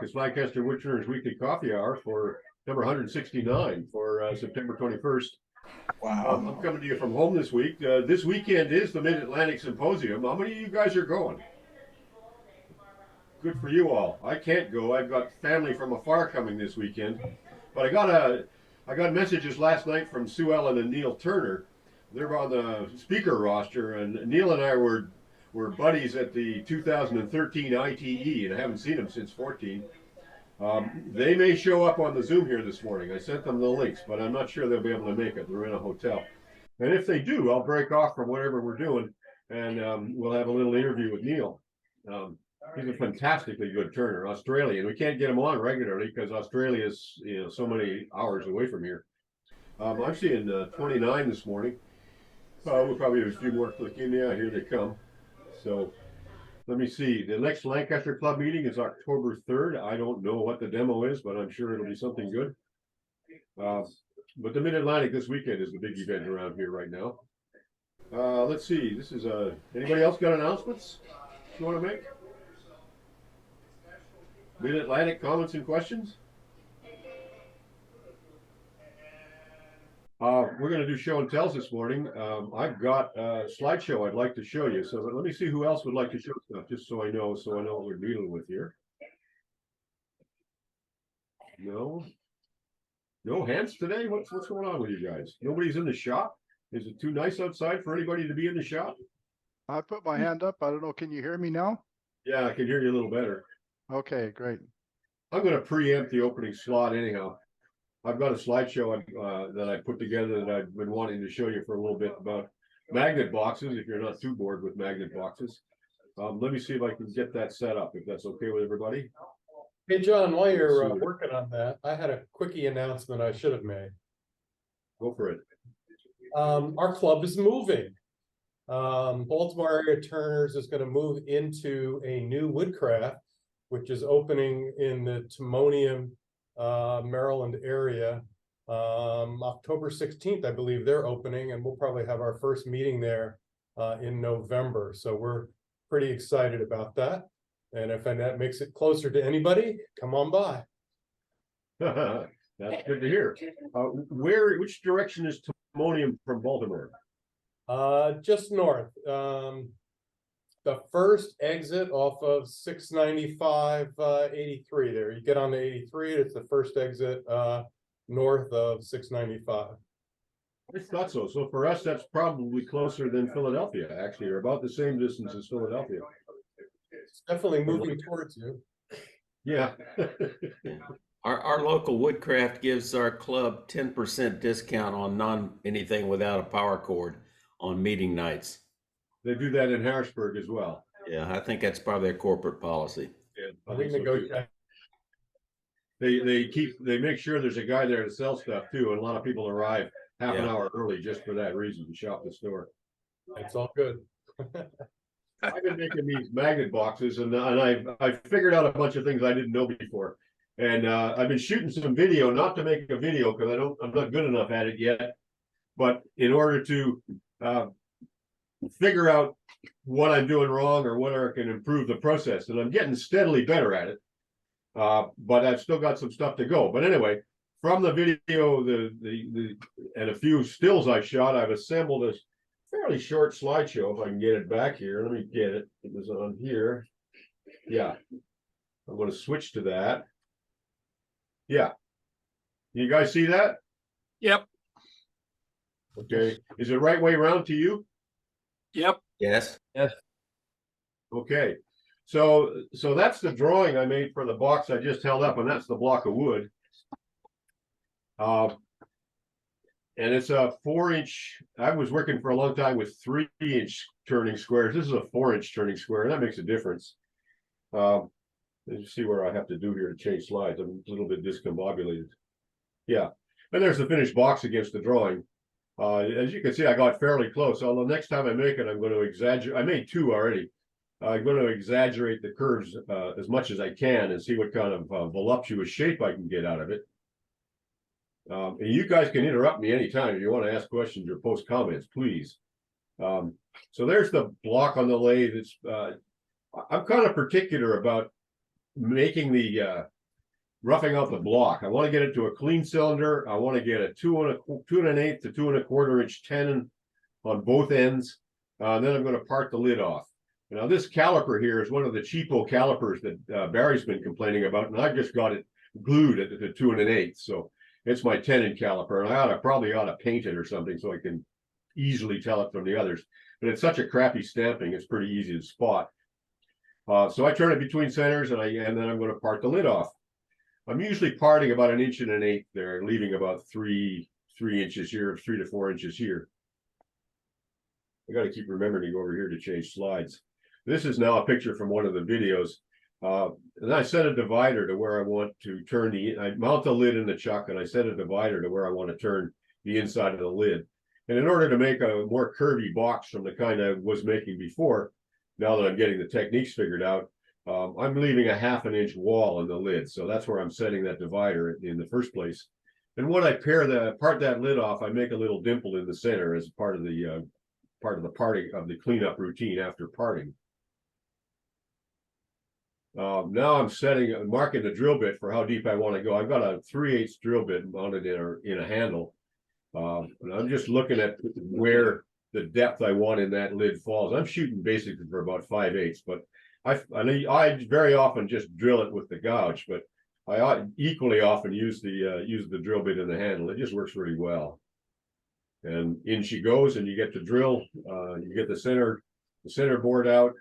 It's Lancaster Woodturners Weekly Coffee Hour for number 169 for September 21st. Wow. I'm coming to you from home this week. This weekend is the Mid-Atlantic Symposium. How many of you guys are going? Good for you all. I can't go. I've got family from afar coming this weekend. But I got messages last night from Sue Ellen and Neil Turner. They're on the speaker roster, and Neil and I were buddies at the 2013 ITE, and I haven't seen them since 14. They may show up on the Zoom here this morning. I sent them the links, but I'm not sure they'll be able to make it. They're in a hotel. And if they do, I'll break off from whatever we're doing, and we'll have a little interview with Neil. He's a fantastically good turner, Australian. We can't get him on regularly because Australia is so many hours away from here. I'm seeing 29 this morning. We'll probably have a few more click in. Yeah, here they come. So let me see. The next Lancaster Club meeting is October 3rd. I don't know what the demo is, but I'm sure it'll be something good. But the Mid-Atlantic this weekend is the big event around here right now. Let's see. This is anybody else got announcements you want to make? Mid-Atlantic comments and questions? We're going to do show and tells this morning. I've got a slideshow I'd like to show you. So let me see who else would like to show stuff, just so I know what we're dealing with here. No hands today? What's going on with you guys? Nobody's in the shop? Is it too nice outside for anybody to be in the shop? I put my hand up. I don't know. Can you hear me now? Yeah, I can hear you a little better. Okay, great. I'm going to preempt the opening slot anyhow. I've got a slideshow that I put together that I've been wanting to show you for a little bit about magnet boxes, if you're not too bored with magnet boxes. Let me see if I can get that set up, if that's okay with everybody. Hey, John, while you're working on that, I had a quickie announcement I should have made. Go for it. Our club is moving. Baltimore Area Turners is going to move into a new woodcraft, which is opening in the Timonium, Maryland area. October 16th, I believe they're opening, and we'll probably have our first meeting there in November. So we're pretty excited about that. And if that makes it closer to anybody, come on by. That's good to hear. Which direction is Timonium from Baltimore? Just north. The first exit off of 695 83 there. You get on the 83, it's the first exit north of 695. I thought so. So for us, that's probably closer than Philadelphia, actually, or about the same distance as Philadelphia. It's definitely moving towards you. Yeah. Our local woodcraft gives our club 10% discount on anything without a power cord on meeting nights. They do that in Harrisburg as well. Yeah, I think that's probably their corporate policy. Yeah, We negotiate. They make sure there's a guy there to sell stuff too, and a lot of people arrive half an hour early just for that reason to shop the store. It's all good. I've been making these magnet boxes, and I've figured out a bunch of things I didn't know before. And I've been shooting some video, not to make a video because I'm not good enough at it yet, but in order to figure out what I'm doing wrong or what I can improve the process, and I'm getting steadily better at it. But I've still got some stuff to go. But anyway, from the video, and a few stills I shot, I've assembled a fairly short slideshow. If I can get it back here, let me get it. It was on here. Yeah, I'm going to switch to that. Yeah, you guys see that? Yep. Okay, is it right way around to you? Yep. Yes. Yes. Okay, so that's the drawing I made for the box I just held up, and that's the block of wood. And it's a 4-inch. I was working for a long time with 3-inch turning squares. This is a 4-inch turning square, and that makes a difference. Let's see where I have to do here to change slides. I'm a little bit discombobulated. Yeah, and there's the finished box against the drawing. As you can see, I got fairly close. Although next time I make it, I'm going to exaggerate. I made 2 already. I'm going to exaggerate the curves as much as I can and see what kind of voluptuous shape I can get out of it. And you guys can interrupt me anytime if you want to ask questions or post comments, please. So there's the block on the lathe. It's I'm kind of particular about making the roughing out the block. I want to get it to a clean cylinder. I want to get a 2 1/8 to 2 1/4 inch tenon on both ends. Then I'm going to part the lid off. Now this caliper here is one of the cheapo calipers that Barry's been complaining about, and I just got it glued at the 2 1/8. So it's my tenon caliper, and I probably ought to paint it or something so I can easily tell it from the others. But it's such a crappy stamping, it's pretty easy to spot. So I turn it between centers, and then I'm going to part the lid off. I'm usually parting about 1 1/8 inches there, leaving about 3 inches here, 3 to 4 inches here. I got to keep remembering to go over here to change slides. This is now a picture from one of the videos. And I set a divider to where I want to turn I mount the lid in the chuck, and I set a divider to where I want to turn the inside of the lid. And in order to make a more curvy box from the kind I was making before, now that I'm getting the techniques figured out, I'm leaving a 1/2 inch wall in the lid. So that's where I'm setting that divider in the first place. And when I part that lid off, I make a little dimple in the center as part of the parting of the cleanup routine after parting. Now I'm marking the drill bit for how deep I want to go. I've got a 3/8 drill bit mounted in a handle. And I'm just looking at where the depth I want in that lid falls. I'm shooting basically for about 5/8, but I very often just drill it with the gouge, but I equally often use the drill bit in the handle. It just works really well. And in she goes, and you get to drill. You get the center board out,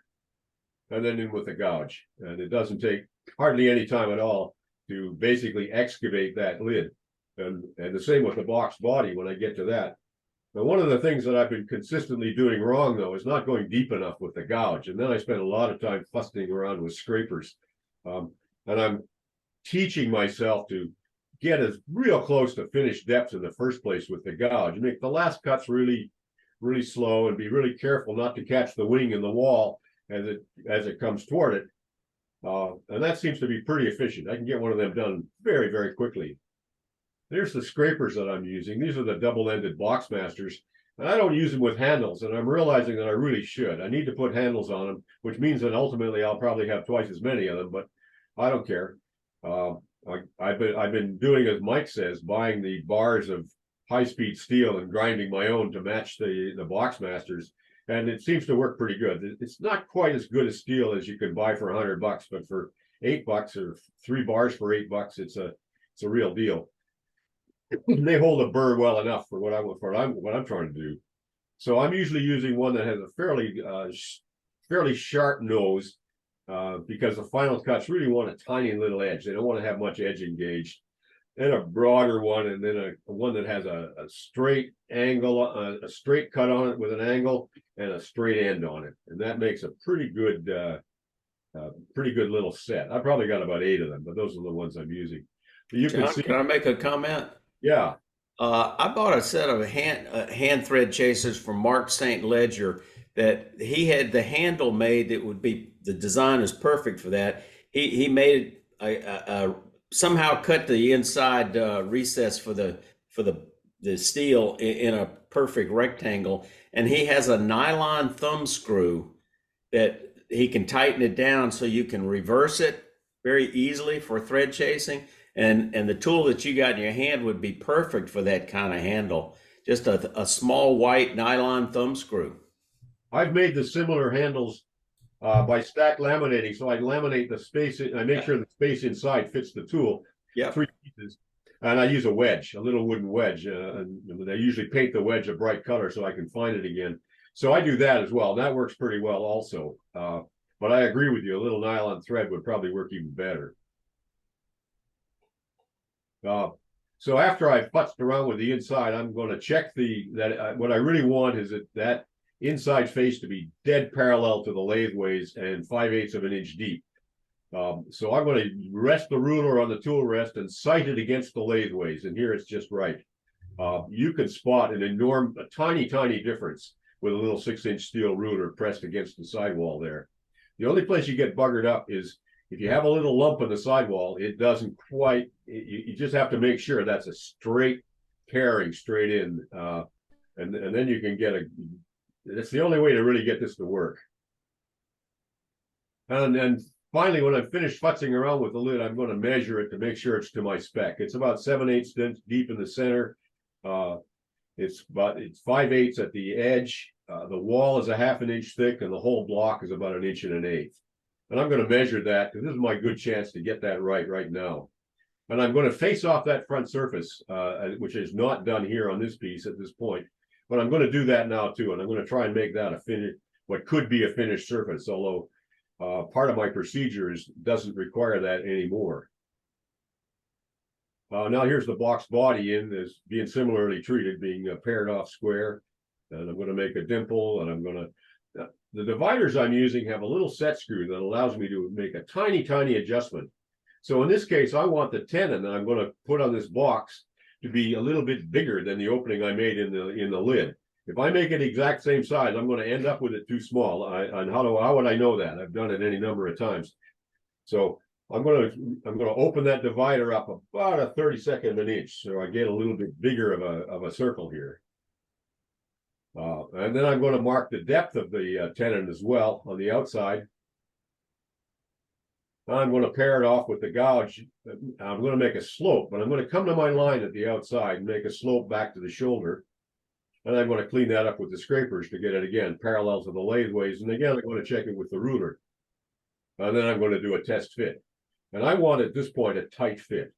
and then in with the gouge. And it doesn't take hardly any time at all to basically excavate that lid. And the same with the box body when I get to that. Now, one of the things that I've been consistently doing wrong, though, is not going deep enough with the gouge. And then I spend a lot of time fussing around with scrapers. And I'm teaching myself to get as real close to finished depths in the first place with the gouge. Make the last cuts really, really slow, and be really careful not to catch the wing in the wall as it comes toward it. And that seems to be pretty efficient. I can get one of them done very, very quickly. There's the scrapers that I'm using. These are the double-ended Boxmasters, and I don't use them with handles, and I'm realizing that I really should. I need to put handles on them, which means that ultimately I'll probably have twice as many of them, but I don't care. I've been doing, as Mike says, buying the bars of high-speed steel and grinding my own to match the Boxmasters, and it seems to work pretty good. It's not quite as good a steel as you can buy for $100, but for $8 or 3 bars for $8, it's a real deal. They hold a burr well enough for what I'm trying to do. So I'm usually using one that has a fairly sharp nose, because the final cuts really want a tiny little edge. They don't want to have much edge engaged. And a broader one, and then one that has a straight angle, a straight cut on it with an angle, and a straight end on it. And that makes a pretty good little set. I probably got about 8 of them, but those are the ones I'm using. You John, can see. can I make a comment? Yeah. I bought a set of hand thread chasers from Mark St. Ledger that he had the handle made that would be, the design is perfect for that. He made somehow cut the inside recess for the steel in a perfect rectangle, and he has a nylon thumb screw that he can tighten it down so you can reverse it very easily for thread chasing. And the tool that you got in your hand would be perfect for that kind of handle. Just a small white nylon thumb screw. I've made the similar handles by stack laminating. So I laminate the space, I make sure the space inside fits the tool. Yeah. 3 pieces. And I use a wedge, a little wooden wedge. And I usually paint the wedge a bright color so I can find it again. So I do that as well. That works pretty well also. But I agree with you, a little nylon thread would probably work even better. So after I've futzed around with the inside, I'm going to check what I really want is that inside face to be dead parallel to the lathe ways and 5/8 of an inch deep. So I'm going to rest the ruler on the tool rest and sight it against the lathe ways, and here it's just right. You can spot a tiny difference with a little 6-inch steel ruler pressed against the sidewall there. The only place you get buggered up is if you have a little lump in the sidewall. It doesn't quite, you just have to make sure that's a straight pairing straight in. And then you can get that's the only way to really get this to work. And then finally, when I'm finished futzing around with the lid, I'm going to measure it to make sure it's to my spec. It's about 7/8 deep in the center. It's 5/8 at the edge. The wall is a 1/2 inch thick, and the whole block is about 1 1/8 inches. And I'm going to measure that because this is my good chance to get that right now. And I'm going to face off that front surface, which is not done here on this piece at this point. But I'm going to do that now too, and I'm going to try and make that a finish, what could be a finished surface, although part of my procedures doesn't require that anymore. Now here's the box body is being similarly treated, being paired off square. And I'm going to make a dimple, and I'm going to, the dividers I'm using have a little set screw that allows me to make a tiny adjustment. So in this case, I want the tenon that I'm going to put on this box to be a little bit bigger than the opening I made in the lid. If I make it the exact same size, I'm going to end up with it too small. And how would I know that? I've done it any number of times. So I'm going to open that divider up about a 32nd of an inch, so I get a little bit bigger of a circle here. And then I'm going to mark the depth of the tenon as well on the outside. I'm going to pair it off with the gouge. I'm going to make a slope, but I'm going to come to my line at the outside and make a slope back to the shoulder. And I'm going to clean that up with the scrapers to get it again parallel to the latheways. And again, I'm going to check it with the ruler. And then I'm going to do a test fit. And I want at this point a tight fit.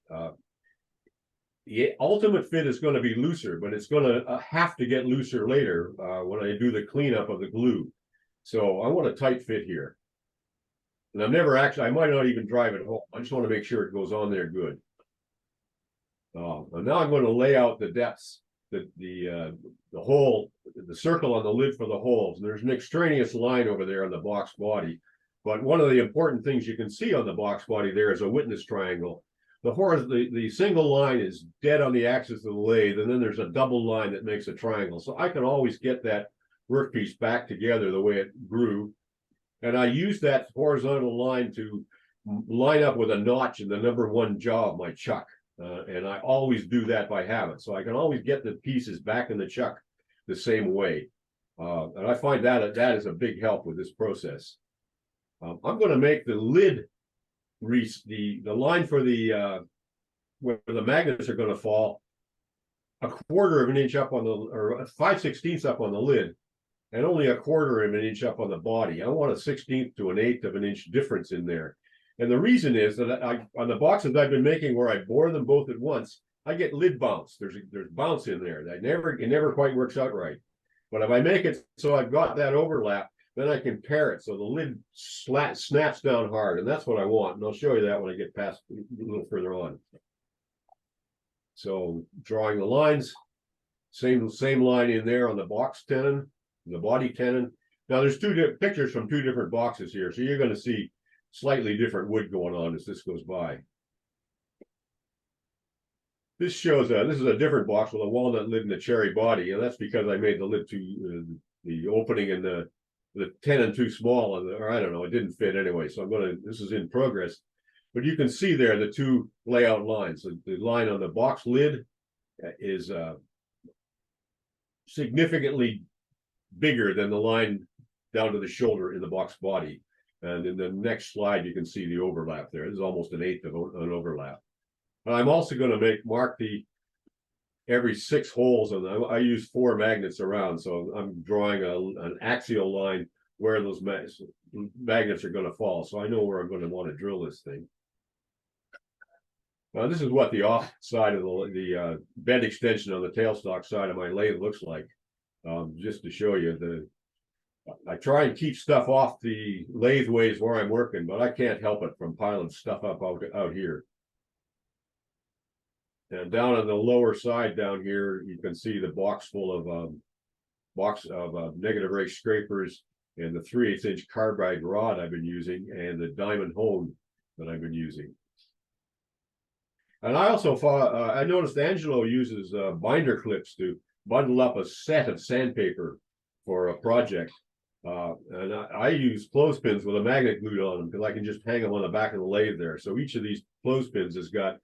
The ultimate fit is going to be looser, but it's going to have to get looser later when I do the cleanup of the glue. So I want a tight fit here. And I'm never actually, I might not even drive it home. I just want to make sure it goes on there good. And now I'm going to lay out the depths, the hole, the circle on the lid for the holes. And there's an extraneous line over there on the box body. But one of the important things you can see on the box body there is a witness triangle. The single line is dead on the axis of the lathe, and then there's a double line that makes a triangle. So I can always get that workpiece back together the way it grew. And I use that horizontal line to line up with a notch in the #1 jaw of my chuck. And I always do that by habit. So I can always get the pieces back in the chuck the same way. And I find that is a big help with this process. I'm going to make the lid, the line for the where the magnets are going to fall, 1/4 of an inch up on the, or 5/16 up on the lid, and only 1/4 of an inch up on the body. I want a 1/16 to an 1/8 of an inch difference in there. And the reason is that on the boxes I've been making where I bore them both at once, I get lid bounce. There's bounce in there. It never quite works out right. But if I make it so I've got that overlap, then I can pair it so the lid snaps down hard, and that's what I want. And I'll show you that when I get past a little further on. So drawing the lines, same line in there on the box tenon, the body tenon. Now there's pictures from 2 different boxes here, so you're going to see slightly different wood going on as this goes by. This shows this is a different box with a walnut lid and a cherry body, and that's because I made the lid the opening and the tenon too small, or I don't know, it didn't fit anyway. So this is in progress. But you can see there the 2 layout lines. The line on the box lid is significantly bigger than the line down to the shoulder in the box body. And in the next slide, you can see the overlap there. This is almost an 1/8 of an overlap. And I'm also going to mark every 6 holes, and I use 4 magnets around. So I'm drawing an axial line where those magnets are going to fall. So I know where I'm going to want to drill this thing. Now this is what the off side of the bend extension on the tailstock side of my lathe looks like. Just to show you, I try and keep stuff off the latheways where I'm working, but I can't help it from piling stuff up out here. And down on the lower side down here, you can see the box full of negative rake scrapers and the 3/8 inch carbide rod I've been using and the diamond hone that I've been using. And I also I noticed Angelo uses binder clips to bundle up a set of sandpaper for a project. And I use clothespins with a magnet glued on them because I can just hang them on the back of the lathe there. So each of these clothespins has got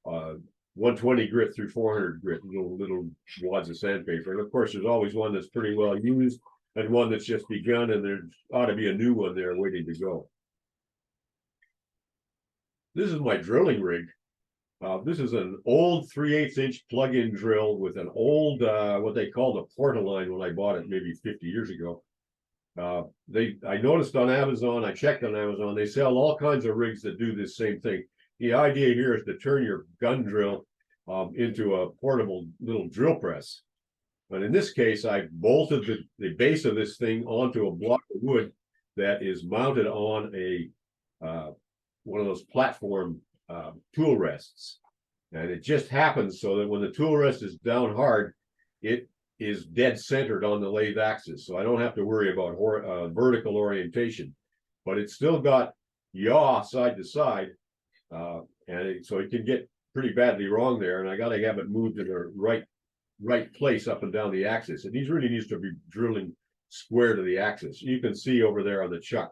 120 grit through 400 grit, little wads of sandpaper. And of course, there's always one that's pretty well used and one that's just begun, and there ought to be a new one there waiting to go. this is my drilling rig. This is an old 3/8 inch plug-in drill with an old, what they called a Portaline when I bought it maybe 50 years ago. I noticed on Amazon, I checked on Amazon, they sell all kinds of rigs that do this same thing. The idea here is to turn your gun drill into a portable little drill press. But in this case, I bolted the base of this thing onto a block of wood that is mounted on a one of those platform tool rests. And it just happens so that when the tool rest is down hard, it is dead centered on the lathe axis. So I don't have to worry about vertical orientation, but it's still got yaw side to side. So it can get pretty badly wrong there. And I got to have it moved in the right place up and down the axis. And these really needs to be drilling square to the axis. You can see over there on the chuck,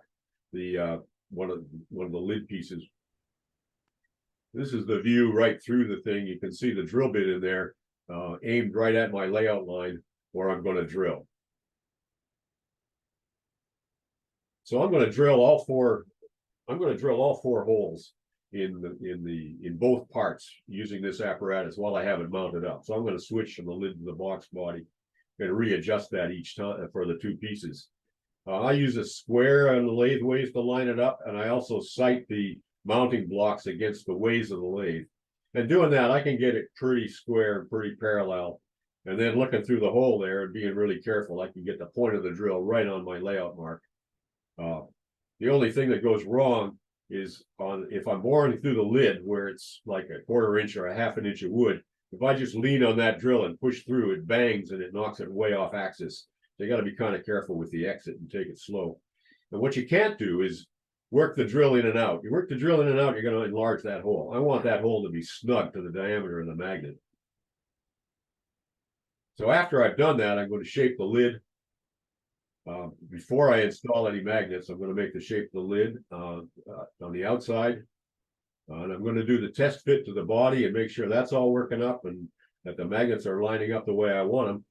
the one of the lid pieces. This is the view right through the thing. You can see the drill bit in there, aimed right at my layout line where I'm going to drill. So I'm going to drill all four. I'm going to drill all four holes in both parts using this apparatus while I have it mounted up. So I'm going to switch from the lid to the box body and readjust that each time for the two pieces. I use a square on the lathe ways to line it up, and I also sight the mounting blocks against the ways of the lathe. And doing that, I can get it pretty square and pretty parallel. And then looking through the hole there and being really careful, I can get the point of the drill right on my layout mark. The only thing that goes wrong is if I'm boring through the lid where it's like a 1/4 inch or a 1/2 inch of wood, if I just lean on that drill and push through, it bangs and it knocks it way off axis. So you got to be kind of careful with the exit and take it slow. And what you can't do is work the drill in and out. You work the drill in and out, you're going to enlarge that hole. I want that hole to be snug to the diameter of the magnet. So after I've done that, I'm going to shape the lid. Before I install any magnets, I'm going to make the shape of the lid on the outside. And I'm going to do the test fit to the body and make sure that's all working up and that the magnets are lining up the way I want them.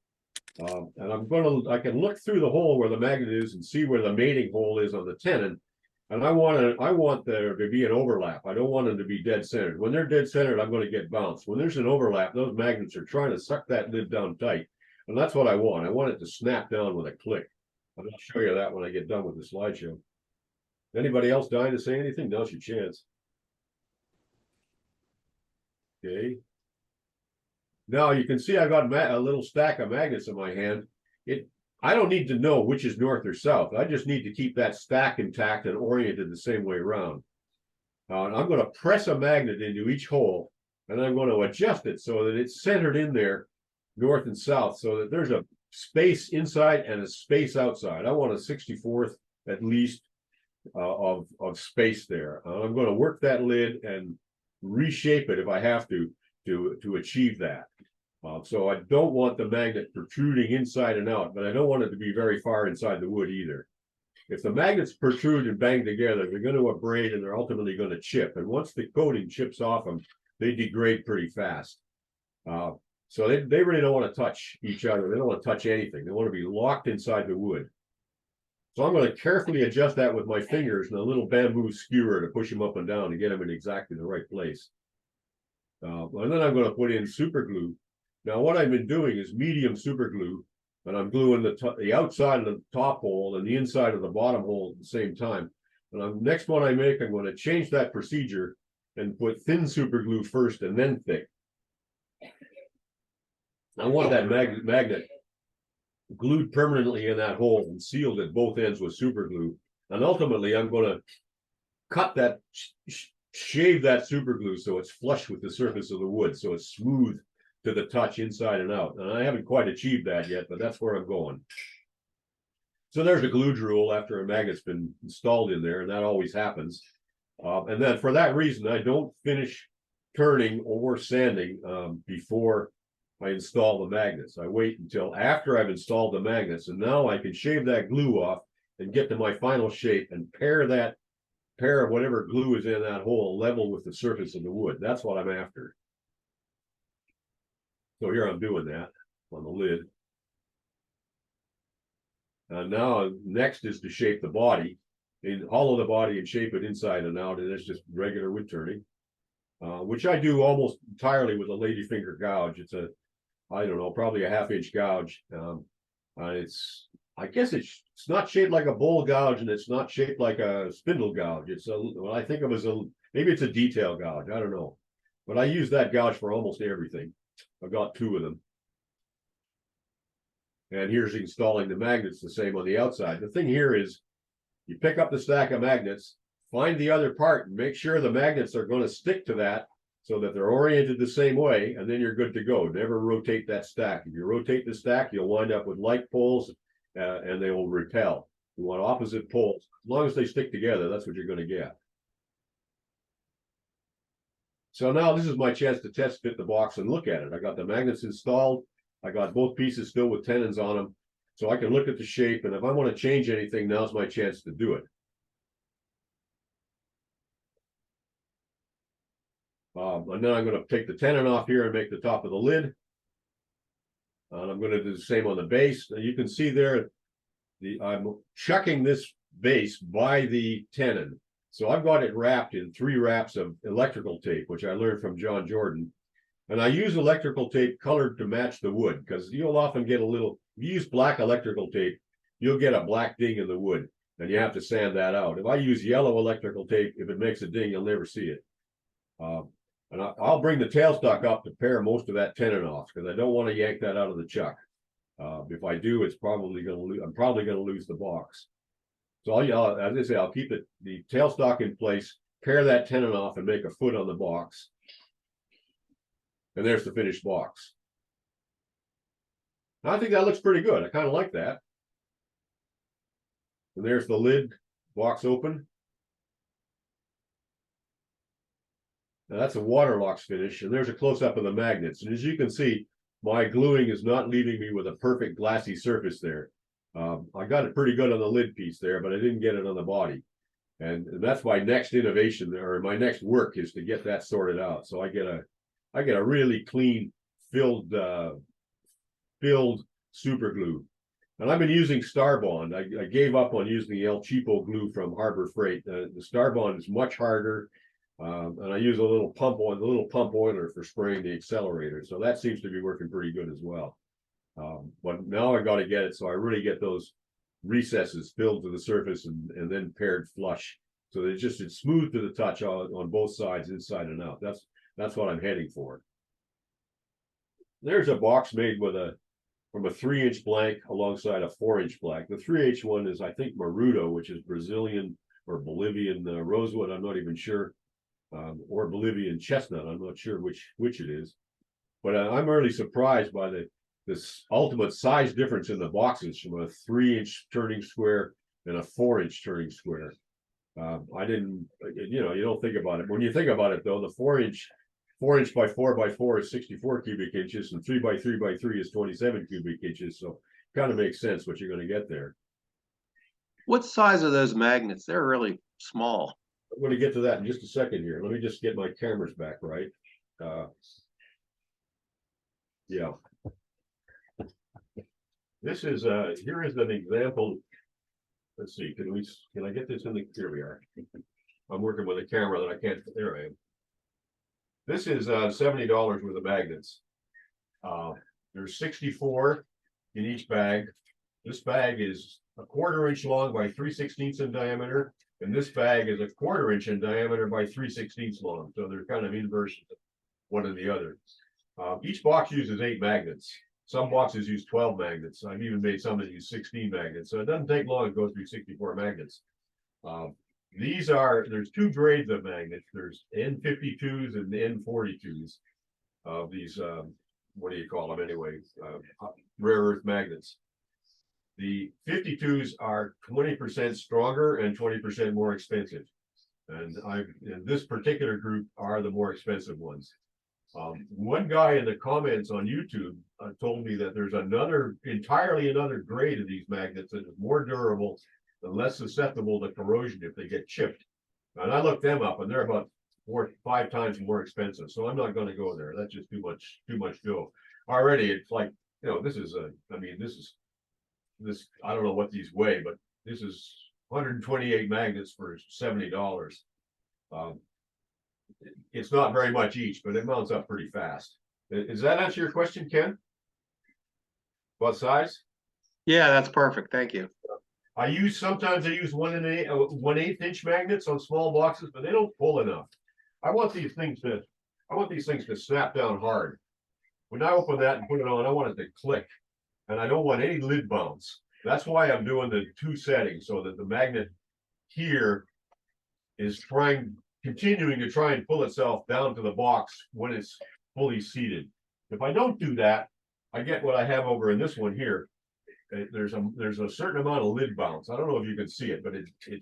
And I can look through the hole where the magnet is and see where the mating hole is on the tenon. And I want there to be an overlap. I don't want them to be dead centered. When they're dead centered, I'm going to get bounced. When there's an overlap, those magnets are trying to suck that lid down tight. And that's what I want. I want it to snap down with a click. I'm going to show you that when I get done with the slideshow. Anybody else dying to say anything? Now's your chance. Okay. Now you can see I got a little stack of magnets in my hand. I don't need to know which is north or south. I just need to keep that stack intact and oriented the same way around. I'm going to press a magnet into each hole, and I'm going to adjust it so that it's centered in there, north and south, so that there's a space inside and a space outside. I want a 64th at least of space there. I'm going to work that lid and reshape it if I have to achieve that. So I don't want the magnet protruding inside and out, but I don't want it to be very far inside the wood either. If the magnets protrude and bang together, they're going to abrade and they're ultimately going to chip. And once the coating chips off them, they degrade pretty fast. So they really don't want to touch each other. They don't want to touch anything. They want to be locked inside the wood. So I'm going to carefully adjust that with my fingers and a little bamboo skewer to push them up and down to get them in exactly the right place. And then I'm going to put in super glue. Now what I've been doing is medium super glue, and I'm gluing the outside of the top hole and the inside of the bottom hole at the same time. And next one I make, I'm going to change that procedure and put thin super glue first and then thick. I want that magnet glued permanently in that hole and sealed at both ends with super glue. And ultimately, I'm going to cut that, shave that super glue so it's flush with the surface of the wood, so it's smooth to the touch inside and out. And I haven't quite achieved that yet, but that's where I'm going. So there's a glue drool after a magnet's been installed in there, and that always happens. And then for that reason, I don't finish turning or sanding before I install the magnets. I wait until after I've installed the magnets, and now I can shave that glue off and get to my final shape and pair of whatever glue is in that hole level with the surface of the wood. That's what I'm after. So here I'm doing that on the lid. And now next is to shape the body. and hollow the body and shape it inside and out, and it's just regular wood turning, which I do almost entirely with a ladyfinger gouge. It's a, I don't know, probably a 1/2 inch gouge. It's, I guess it's not shaped like a bowl gouge, and it's not shaped like a spindle gouge. It's a, what I think of as a, maybe it's a detail gouge. I don't know, but I use that gouge for almost everything. I've got 2 of them. And here's installing the magnets the same on the outside. The thing here is you pick up the stack of magnets, find the other part, and make sure the magnets are going to stick to that so that they're oriented the same way, and then you're good to go. Never rotate that stack. If you rotate the stack, you'll wind up with like poles, and they will repel. You want opposite poles. As long as they stick together, that's what you're going to get. So now this is my chance to test fit the box and look at it. I got the magnets installed. I got both pieces still with tenons on them, so I can look at the shape, and if I want to change anything, now's my chance to do it. And then I'm going to take the tenon off here and make the top of the lid. And I'm going to do the same on the base. Now you can see there, I'm chucking this base by the tenon. So I've got it wrapped in 3 wraps of electrical tape, which I learned from John Jordan. And I use electrical tape colored to match the wood, because you'll often get a little, if you use black electrical tape, you'll get a black ding in the wood, and you have to sand that out. If I use yellow electrical tape, if it makes a ding, you'll never see it. And I'll bring the tailstock up to pare most of that tenon off, because I don't want to yank that out of the chuck. If I do, it's probably going to I'm probably going to lose the box. So as I say, I'll keep the tailstock in place, pare that tenon off, and make a foot on the box. And there's the finished box. I think that looks pretty good. I kind of like that. And there's the lid, box open. Now that's a waterlocks finish, and there's a close-up of the magnets. And as you can see, my gluing is not leaving me with a perfect glassy surface there. I got it pretty good on the lid piece there, but I didn't get it on the body. And that's my next innovation, or my next work, is to get that sorted out. So I get a really clean filled super glue. And I've been using Starbond. I gave up on using the El Cheapo glue from Harbor Freight. The Starbond is much harder. And I use a little pump oiler for spraying the accelerator. So that seems to be working pretty good as well. But now I got to get it so I really get those recesses filled to the surface and then paired flush. So that it's smooth to the touch on both sides, inside and out. That's what I'm heading for. There's a box made from a 3-inch blank alongside a 4-inch blank. The 3H one is, I think, Maruto, which is Brazilian or Bolivian rosewood. I'm not even sure. Or Bolivian chestnut. I'm not sure which it is. But I'm really surprised by this ultimate size difference in the boxes from a 3-inch turning square and a 4-inch turning square. I didn't, you don't think about it. When you think about it, though, the 4-inch by 4x4 is 64 cubic inches, and 3x3x3 is 27 cubic inches. So kind of makes sense what you're going to get there. What size are those magnets? They're really small. I'm going to get to that in just a second here. Let me just get my cameras back right. Yeah. This is here is an example. Let's see. Can I get this in the? Here we are. I'm working with a camera that I can't. There I am. This is $70 worth of magnets. There's 64 in each bag. This bag is a 1/4 inch long by 3/16 in diameter, and this bag is a 1/4 inch in diameter by 3/16 long. So they're kind of inverse, one and the other. Each box uses 8 magnets. Some boxes use 12 magnets. I've even made some that use 16 magnets. So it doesn't take long to go through 64 magnets. There's 2 grades of magnets. There's N52s and N42s of these, what do you call them anyway? Rare earth magnets. The 52s are 20% stronger and 20% more expensive. And in this particular group are the more expensive ones. One guy in the comments on YouTube told me that there's entirely another grade of these magnets that is more durable and less susceptible to corrosion if they get chipped. And I looked them up, and they're about 4 or 5 times more expensive. So I'm not going to go there. That's just too much go. Already, it's like, this is I don't know what these weigh, but this is 128 magnets for $70. It's not very much each, but it mounts up pretty fast. Does that answer your question, Ken? What size? Yeah, that's perfect. Thank you. Sometimes I use 1/8 inch magnets on small boxes, but they don't pull enough. I want these things to snap down hard. When I open that and put it on, I want it to click, and I don't want any lid bounce. That's why I'm doing the 2 settings, so that the magnet here is continuing to try and pull itself down to the box when it's fully seated. If I don't do that, I get what I have over in this one here. There's a certain amount of lid bounce. I don't know if you can see it, but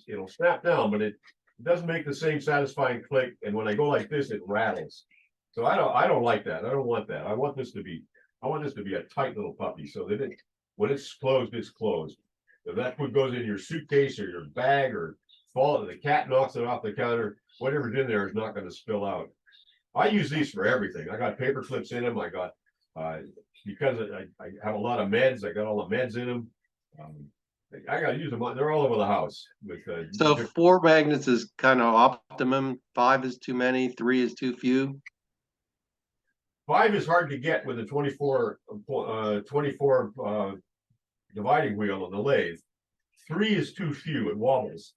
it'll snap down, but it doesn't make the same satisfying click. And when I go like this, it rattles. So I don't like that. I don't want that. I want this to be a tight little puppy, so that when it's closed, it's closed. If that food goes in your suitcase or your bag or the cat knocks it off the counter, whatever's in there is not going to spill out. I use these for everything. I got paper clips in them. I got because I have a lot of meds. I got all the meds in them. I got to use them. They're all over the house. So 4 magnets is kind of optimum. 5 is too many. 3 is too few. 5 is hard to get with a 24 dividing wheel on the lathe. 3 is too few. It wobbles.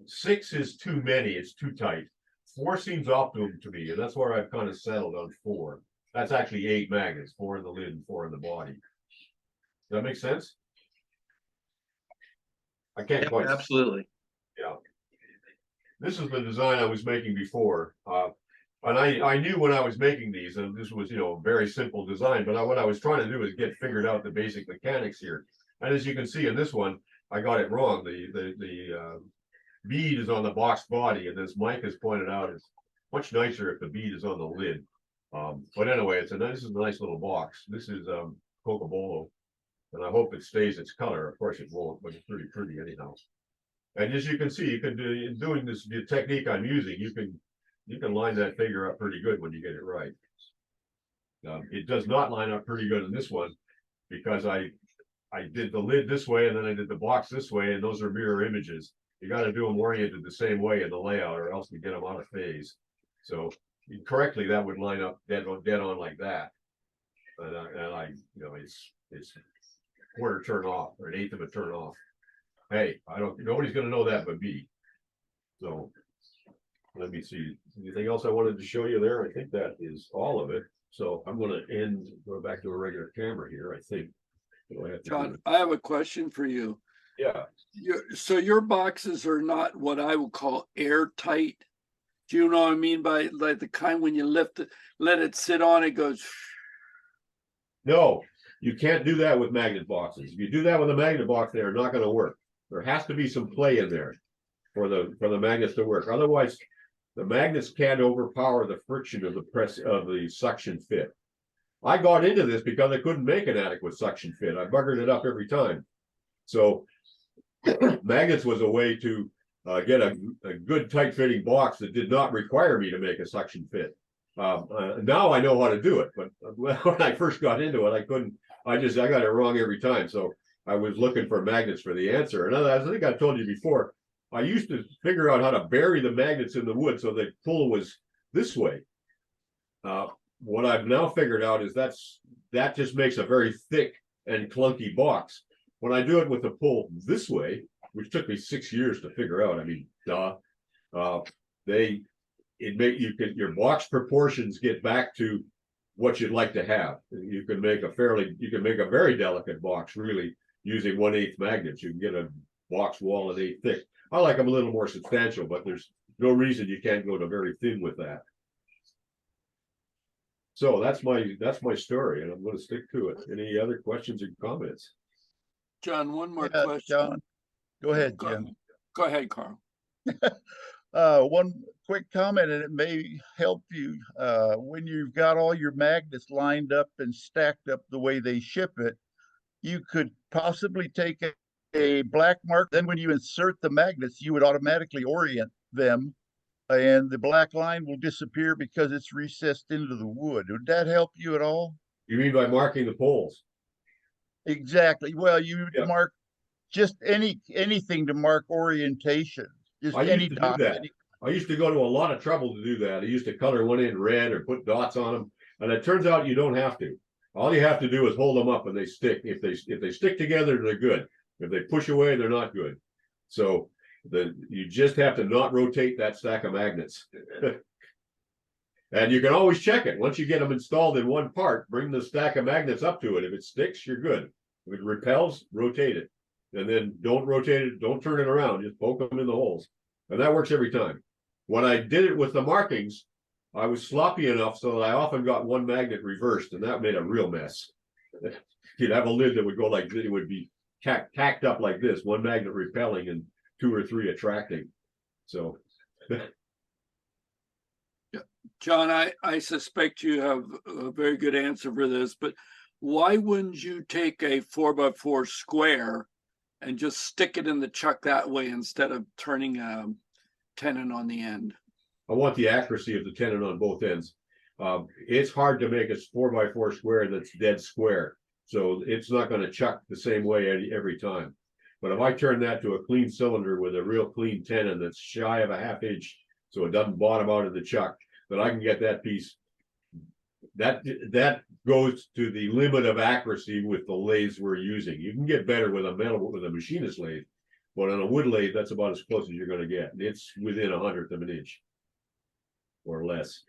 6 is too many. It's too tight. 4 seems optimum to me, and that's where I've kind of settled on 4. That's actually 8 magnets, 4 in the lid and 4 in the body. Does that make sense? I can't Yep, quite. absolutely. Yeah. This is the design I was making before. And I knew when I was making these, and this was, a very simple design, but what I was trying to do is get figured out the basic mechanics here. And as you can see in this one, I got it wrong. The bead is on the box body, and as Mike has pointed out, it's much nicer if the bead is on the lid. But anyway, this is a nice little box. This is Cocobolo, and I hope it stays its color. Of course it won't, but it's pretty pretty anyhow. And as you can see, you can do in doing the technique I'm using, you can line that figure up pretty good when you get it right. It does not line up pretty good in this one because I did the lid this way and then I did the box this way, and those are mirror images. You got to do them oriented the same way in the layout, or else you get them out of phase. So correctly, that would line up dead on like that. And it's quarter turn off or 1/8 of a turn off. Hey, nobody's going to know that but me. So let me see. Anything else I wanted to show you there? I think that is all of it. So I'm going to go back to a regular camera here, I think. John, I have a question for you. Yeah. So your boxes are not what I would call airtight. Do you know what I mean by like the kind when you lift it, let it sit on, it goes. No, you can't do that with magnet boxes. If you do that with a magnet box, they are not going to work. There has to be some play in there for the magnets to work. Otherwise, the magnets can't overpower the friction of the suction fit. I got into this because I couldn't make an adequate suction fit. I buggered it up every time. So magnets was a way to get a good tight fitting box that did not require me to make a suction fit. Now I know how to do it, but when I first got into it, I couldn't. I got it wrong every time. So I was looking for magnets for the answer. And I think I told you before, I used to figure out how to bury the magnets in the wood so the pull was this way. What I've now figured out is that just makes a very thick and clunky box. When I do it with the pull this way, which took me 6 years to figure out, I mean, your box proportions get back to what you'd like to have. You can make a very delicate box really using 1/8 magnets. You can get a box wall 1/8 thick. I like them a little more substantial, but there's no reason you can't go to very thin with that. So that's my story, and I'm going to stick to it. Any other questions or comments? John, one more Yeah, question. John, go ahead, Jim. Go ahead, Carl. One quick comment, and it may help you when you've got all your magnets lined up and stacked up the way they ship it. You could possibly take a black mark. Then when you insert the magnets, you would automatically orient them, and the black line will disappear because it's recessed into the wood. Would that help you at all? You mean by marking the poles? Exactly. Well, you Yeah. mark just anything to mark orientation, just I any used to do dot. that. I used to go to a lot of trouble to do that. I used to color one in red or put dots on them, and it turns out you don't have to. All you have to do is hold them up and they stick. If they stick together, they're good. If they push away, they're not good. So you just have to not rotate that stack of magnets. And you can always check it. Once you get them installed in one part, bring the stack of magnets up to it. If it sticks, you're good. If it repels, rotate it. And then don't rotate it, don't turn it around, just poke them in the holes. And that works every time. When I did it with the markings, I was sloppy enough so that I often got one magnet reversed, and that made a real mess. You'd have a lid that would go like this, it would be tacked up like this, one magnet repelling and 2 or 3 attracting. So John, I suspect you have a very good answer for this, but why wouldn't you take a 4x4 square and just stick it in the chuck that way instead of turning a tenon on the end? I want the accuracy of the tenon on both ends. It's hard to make a 4x4 square that's dead square, so it's not going to chuck the same way every time. But if I turn that to a clean cylinder with a real clean tenon that's shy of a 1/2 inch, so it doesn't bottom out of the chuck, that I can get that piece. That goes to the limit of accuracy with the lathes we're using. You can get better with a machinist lathe, but on a wood lathe, that's about as close as you're going to get. It's within 1/100 of an inch or less.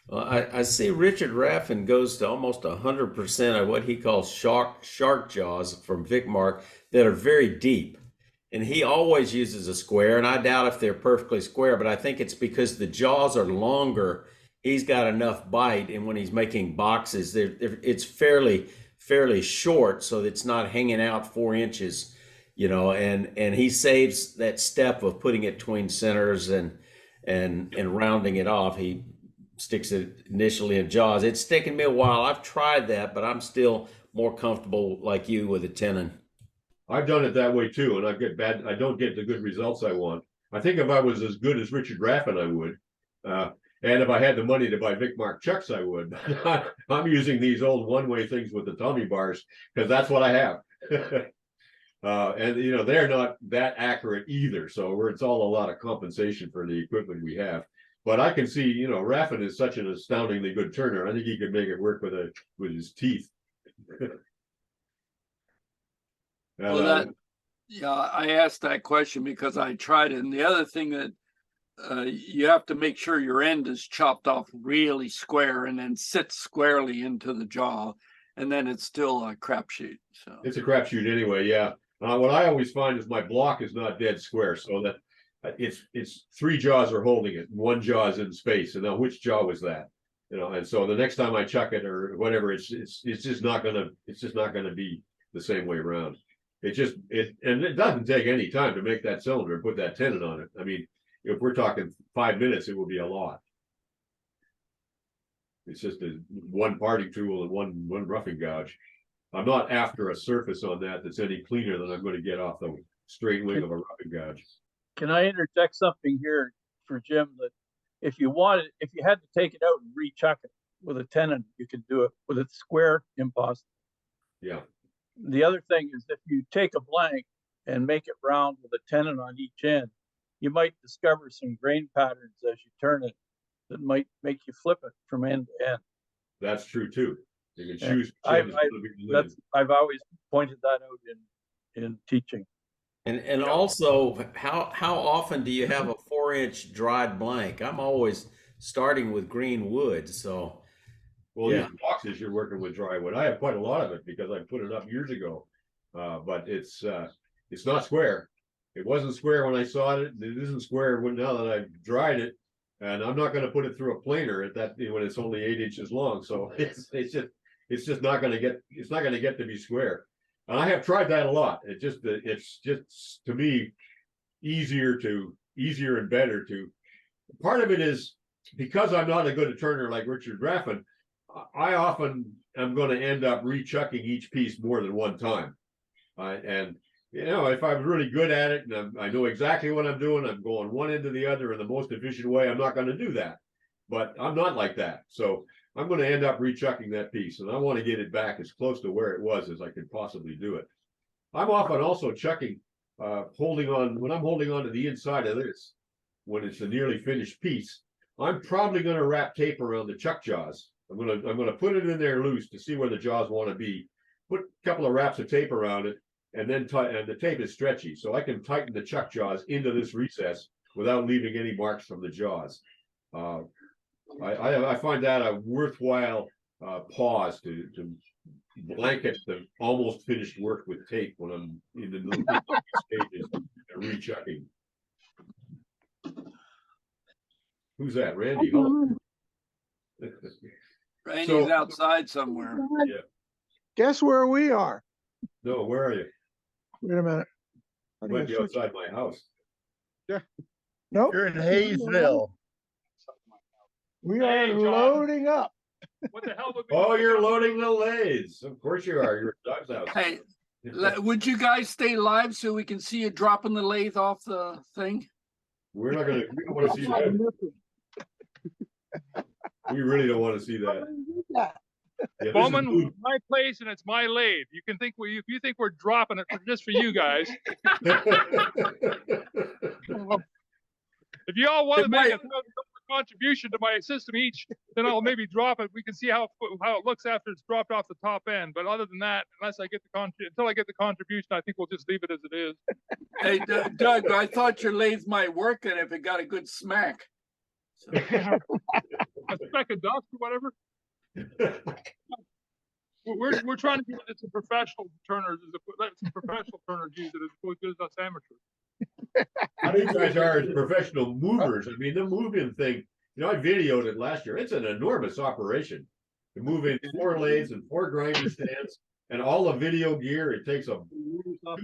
Well, I see Richard Raffin goes to almost 100% of what he calls shark jaws from Vicmark that are very deep. And he always uses a square, and I doubt if they're perfectly square, but I think it's because the jaws are longer. He's got enough bite, and when he's making boxes, it's fairly short, so it's not hanging out 4 inches, and he saves that step of putting it between centers and rounding it off. He sticks it initially in jaws. It's taken me a while. I've tried that, but I'm still more comfortable like you with a tenon. I've done it that way too, and I don't get the good results I want. I think if I was as good as Richard Raffin, I would. And if I had the money to buy Vicmark chucks, I would. I'm using these old one-way things with the Tommy bars because that's what I have. And they're not that accurate either. So it's all a lot of compensation for the equipment we have. But I can see, Raffin is such an astoundingly good turner. I think he could make it work with his teeth. Well, I asked that question because I tried it. And the other thing that you have to make sure your end is chopped off really square and then sits squarely into the jaw. And then it's still a crapshoot. So it's a crapshoot anyway. Yeah. What I always find is my block is not dead square, so that it's 3 jaws are holding it. 1 jaw is in space. And now which jaw was that? And so the next time I chuck it or whatever, it's just not gonna be the same way around. And it doesn't take any time to make that cylinder and put that tenon on it. I mean, if we're talking 5 minutes, it will be a lot. It's just one parting tool and one roughing gouge. I'm not after a surface on that's any cleaner than I'm going to get off the straight wing of a roughing gouge. Can I interject something here for Jim? That if you had to take it out and rechuck it with a tenon, you could do it. With a square, impossible. Yeah. The other thing is if you take a blank and make it round with a tenon on each end, you might discover some grain patterns as you turn it that might make you flip it from end to end. That's true too. You can choose. I've always pointed that out in teaching. And also, how often do you have a 4-inch dried blank? I'm always starting with green wood, so. Well, these boxes you're working with dry wood. I have quite a lot of it because I put it up years ago, but it's not square. It wasn't square when I saw it. It isn't square now that I've dried it, and I'm not going to put it through a planer at that when it's only 8 inches long. So it's just not going to get to be square. And I have tried that a lot. It's just to me easier and better to. Part of it is because I'm not a good turner like Richard Raffin. I often am going to end up rechucking each piece more than one time. And if I'm really good at it and I know exactly what I'm doing, I'm going one end to the other in the most efficient way, I'm not going to do that. But I'm not like that. So I'm going to end up rechucking that piece, and I want to get it back as close to where it was as I can possibly do it. I'm often also chucking, holding on, when I'm holding on to the inside of this, when it's a nearly finished piece, I'm probably gonna wrap tape around the chuck jaws. I'm gonna put it in there loose to see where the jaws wanna be. Put a couple of wraps of tape around it, and then and the tape is stretchy, so I can tighten the chuck jaws into this recess without leaving any marks from the jaws. I find that a worthwhile pause to blanket the almost finished work with tape when I'm in the stages of rechucking. Who's that, Randy? Hello. Randy's outside somewhere. Yeah. Guess where we are? No, where are you? Wait a minute. You might be outside my house. Nope. You're in Hayesville. We are loading up. What the hell would we? Oh, you're loading the lathes. Of course you are. You're at Doug's house. Hey, would you guys stay live so we can see you dropping the lathe off the thing? We don't want to see that. We really don't want to see that. Yeah, Bowman, my place and it's my lathe. You can think if you think we're dropping it just for you guys. If you all want to make a contribution to my system each, then I'll maybe drop it. We can see how it looks after it's dropped off the top end. But other than that, until I get the contribution, I think we'll just leave it as it is. Hey, Doug, I thought your lathe might work and if it got a good smack. So. A speck of dust or whatever. We're trying to get it to professional turners, let some professional turners use it as opposed to us amateurs. I think you guys are as professional movers. I mean, the moving thing, I videoed it last year. It's an enormous operation to move in 4 lathes and 4 grinder stands and all the video gear. It takes 2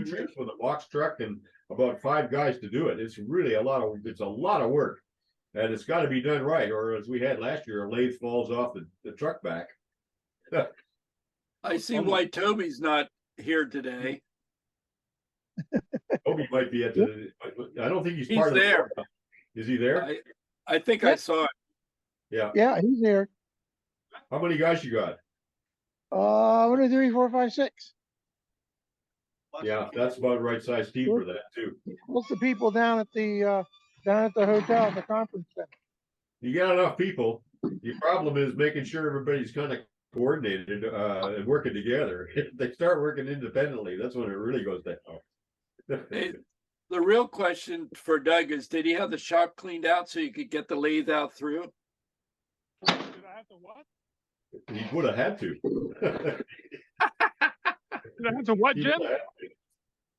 trips with a box truck and about 5 guys to do it. It's really a lot of work. And it's got to be done right, or as we had last year, a lathe falls off the truck back. I see why Toby's not here today. Toby might be at the. I don't think he's Part there. Of the. Is he there? I think I saw it. Yeah. Yeah, he's there. How many guys you got? 1, 2, 3, 4, 5, 6. Yeah, that's about the right size team for that too. Most of the people down at the hotel, the conference center. You got enough people. The problem is making sure everybody's kind of coordinated and working together. If they start working independently, that's when it really goes down. Hey, the real question for Doug is, did he have the shop cleaned out so you could get the lathe out through? Did I have to what? He would have had to. Did I have to what, Jim?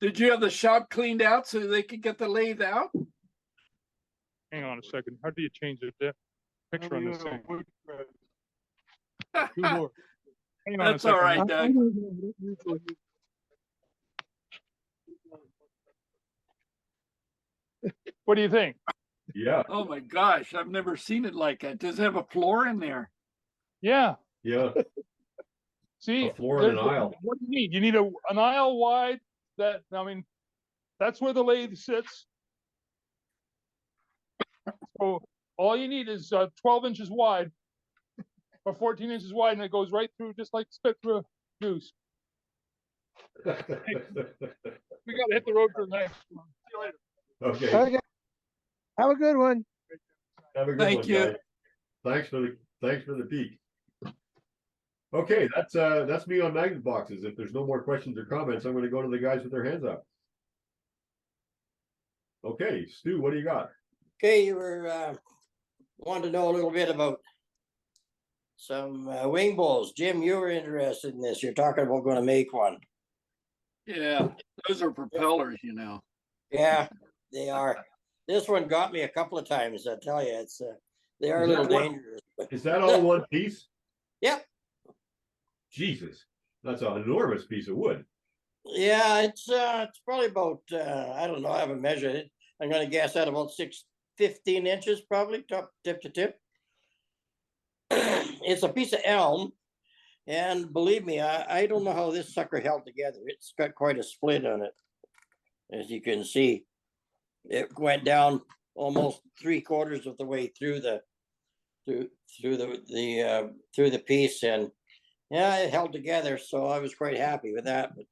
Did you have the shop cleaned out so they could get the lathe out? Hang on a second. How do you change the picture on this thing? That's all right, Doug. What do you think? Yeah. Oh my gosh, I've never seen it like that. Does it have a floor in there? Yeah. Yeah. See, a floor and an aisle. What do you need? You need an aisle wide. That's where the lathe sits. So all you need is 12 inches wide or 14 inches wide, and it goes right through, just like spit through a goose. We got to hit the road for the next one. See you later. Okay. Have a good one. Have a good Thank one, you. guys. Thanks for the peek. Okay, that's me on magnet boxes. If there's no more questions or comments, I'm going to go to the guys with their hands up. Okay, Stu, what do you got? Okay, you were wanting to know a little bit about some wing bowls. Jim, you were interested in this. You're talking about going to make one. Yeah, those are propellers, Yeah, they are. This one got me a couple of times. I tell you, they are a little dangerous. Is that all one piece? Yep. Jesus, that's an enormous piece of wood. Yeah, it's probably about I don't know. I haven't measured it. I'm going to guess at about 15 inches, probably tip to tip. It's a piece of elm, and believe me, I don't know how this sucker held together. It's got quite a split on it, as you can see. It went down almost 3/4 of the way through the piece, and yeah, it held together. So I was quite happy with that. But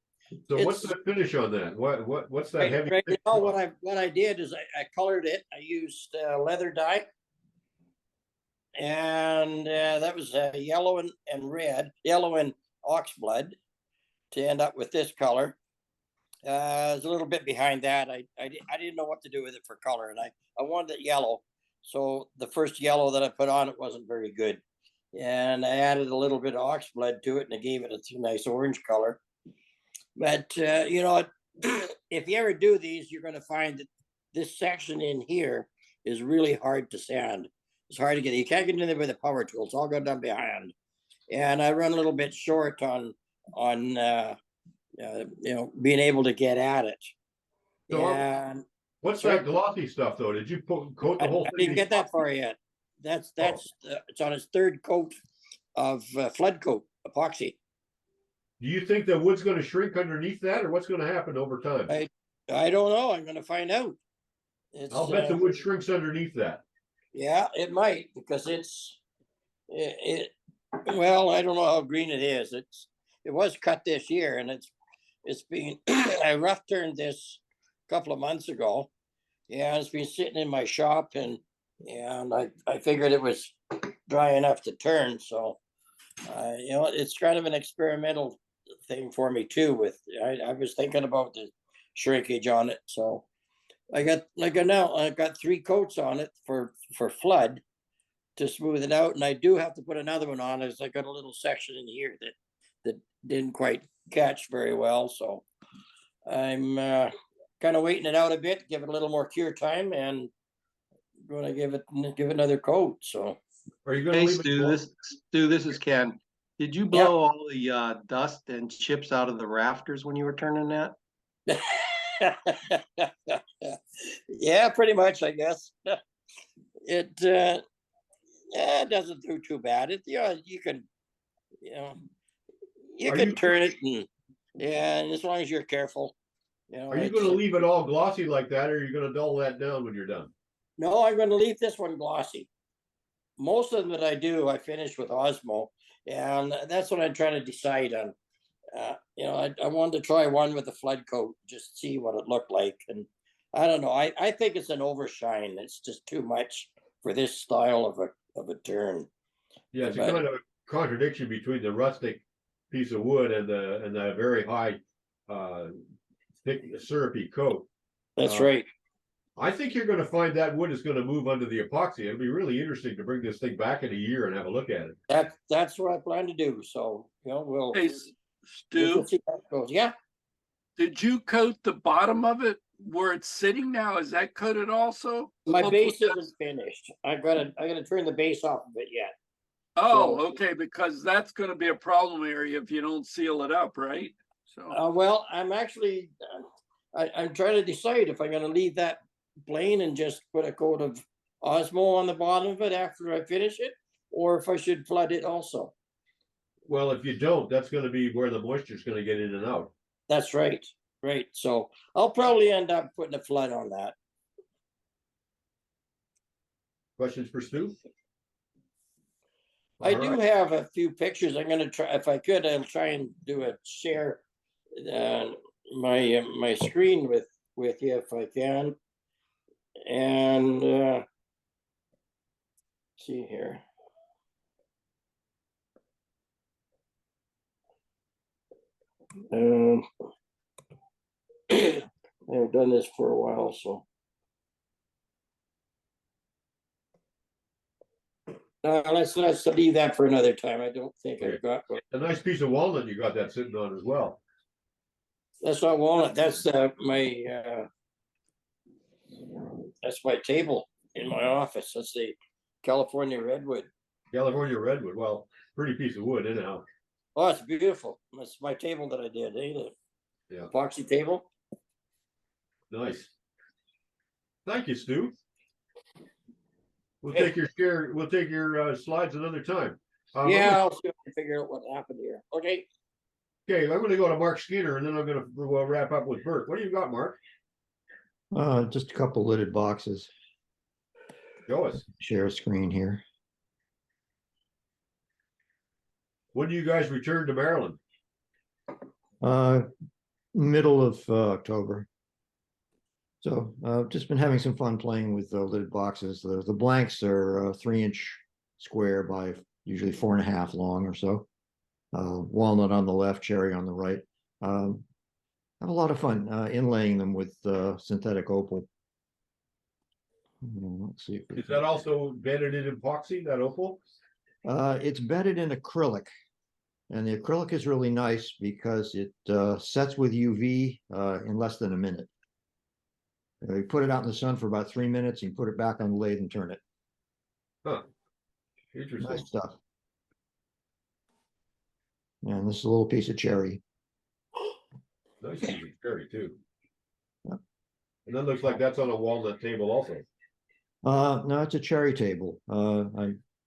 So what's It's the finish on that? What's that heavy? right finish now, on? what I did is I colored it. I used leather dye, and that was yellow and red, yellow and ox blood, to end up with this color. I was a little bit behind that. I didn't know what to do with it for color, and I wanted it yellow. So the first yellow that I put on it wasn't very good, and I added a little bit of ox blood to it, and I gave it a nice orange color. But you know, if you ever do these, you're going to find that this section in here is really hard to sand. It's hard to get. You can't get in there with a power tool. It's all going down behind, and I run a little bit short on you know, being able to get at it. So And what's sorry? that glossy stuff though? Did you coat the I whole thing? didn't get that far yet. That's it's on its third coat of flood coat epoxy. Do you think the wood's going to shrink underneath that, or what's going to happen over time? I don't know. I'm going to find out. It's, I'll bet the wood shrinks underneath that. yeah, it might, because well, I don't know how green it is. It was cut this year, and it's been I rough turned this a couple of months ago. Yeah, it's been sitting in my shop, and I figured it was dry enough to turn. So you know, it's kind of an experimental thing for me too. With I was thinking about the shrinkage on it. So I got I got 3 coats on it for flood to smooth it out, and I do have to put another one on, as I got a little section in here that didn't quite catch very well. So I'm kind of waiting it out a bit, give it a little more cure time, and going to give it another coat. So Are you going to Hey, leave it? Stu, this is Ken. Did you blow all the dust and chips out of the rafters when you were turning that? yeah, pretty much, I guess. It it doesn't do too bad. It you can turn it, and as long as you're careful, Are you going to leave it all glossy like that, or are you going to dull that down when you're done? No, I'm going to leave this one glossy. Most of them that I do, I finish with Osmo, and that's what I'm trying to decide on. You know, I wanted to try one with a flood coat, just see what it looked like, and I don't know. I think it's an overshine. It's just too much for this style of a turn. Yeah, it's a kind of a contradiction between the rustic piece of wood and the very high, thick, syrupy coat. That's right. I think you're going to find that wood is going to move under the epoxy. It'll be really interesting to bring this thing back in a year and have a look at it. That's what I plan to do. So we'll. Hey, Stu, see how it goes. Yeah. Did you coat the bottom of it where it's sitting now? Is that coated also? My base isn't finished. I gotta turn the base off of it yet. Oh, okay, because that's going to be a problem area if you don't seal it up, right? So. Well, I'm actually, I'm trying to decide if I'm going to leave that plain and just put a coat of Osmo on the bottom of it after I finish it, or if I should flood it also. Well, if you don't, that's going to be where the moisture is going to get in and out. That's right. Right. So I'll probably end up putting a flood on that. Questions for Stu? I do have a few pictures. I'm going to try, if I could, I'll try and do a share my screen with you if I can. And see here. I've done this for a while, so. Let's leave that for another time. I don't think I've got one. A nice piece of walnut you got that sitting on as well. That's not walnut. That's my table in my office. That's the California redwood. California redwood. Well, pretty piece of wood, anyhow. Oh, it's beautiful. That's my table that I did. Yeah. Epoxy table. Nice. Thank you, Stu. We'll take your share. We'll take your slides another time. Yeah, I'll see if I can figure out what happened here. Okay. Okay, I'm going to go to Mark Skinner, and then I'm going to wrap up with Bert. What do you got, Mark? Just a couple lidded boxes. Show us. Share a screen here. When do you guys return to Maryland? Middle of October. So just been having some fun playing with lidded boxes. The blanks are 3-inch square by usually 4.5 long or so. Walnut on the left, cherry on the right. Have a lot of fun inlaying them with synthetic opal. Let's see. Is that also bedded in epoxy, that opal? It's bedded in acrylic. And the acrylic is really nice because it sets with UV in less than a minute. You put it out in the sun for about 3 minutes, and you put it back on the lathe and turn it. Huh. Interesting. Nice stuff. And this is a little piece of cherry. Nice piece of cherry too. Yep. And that looks like that's on a walnut table also. No, it's a cherry table.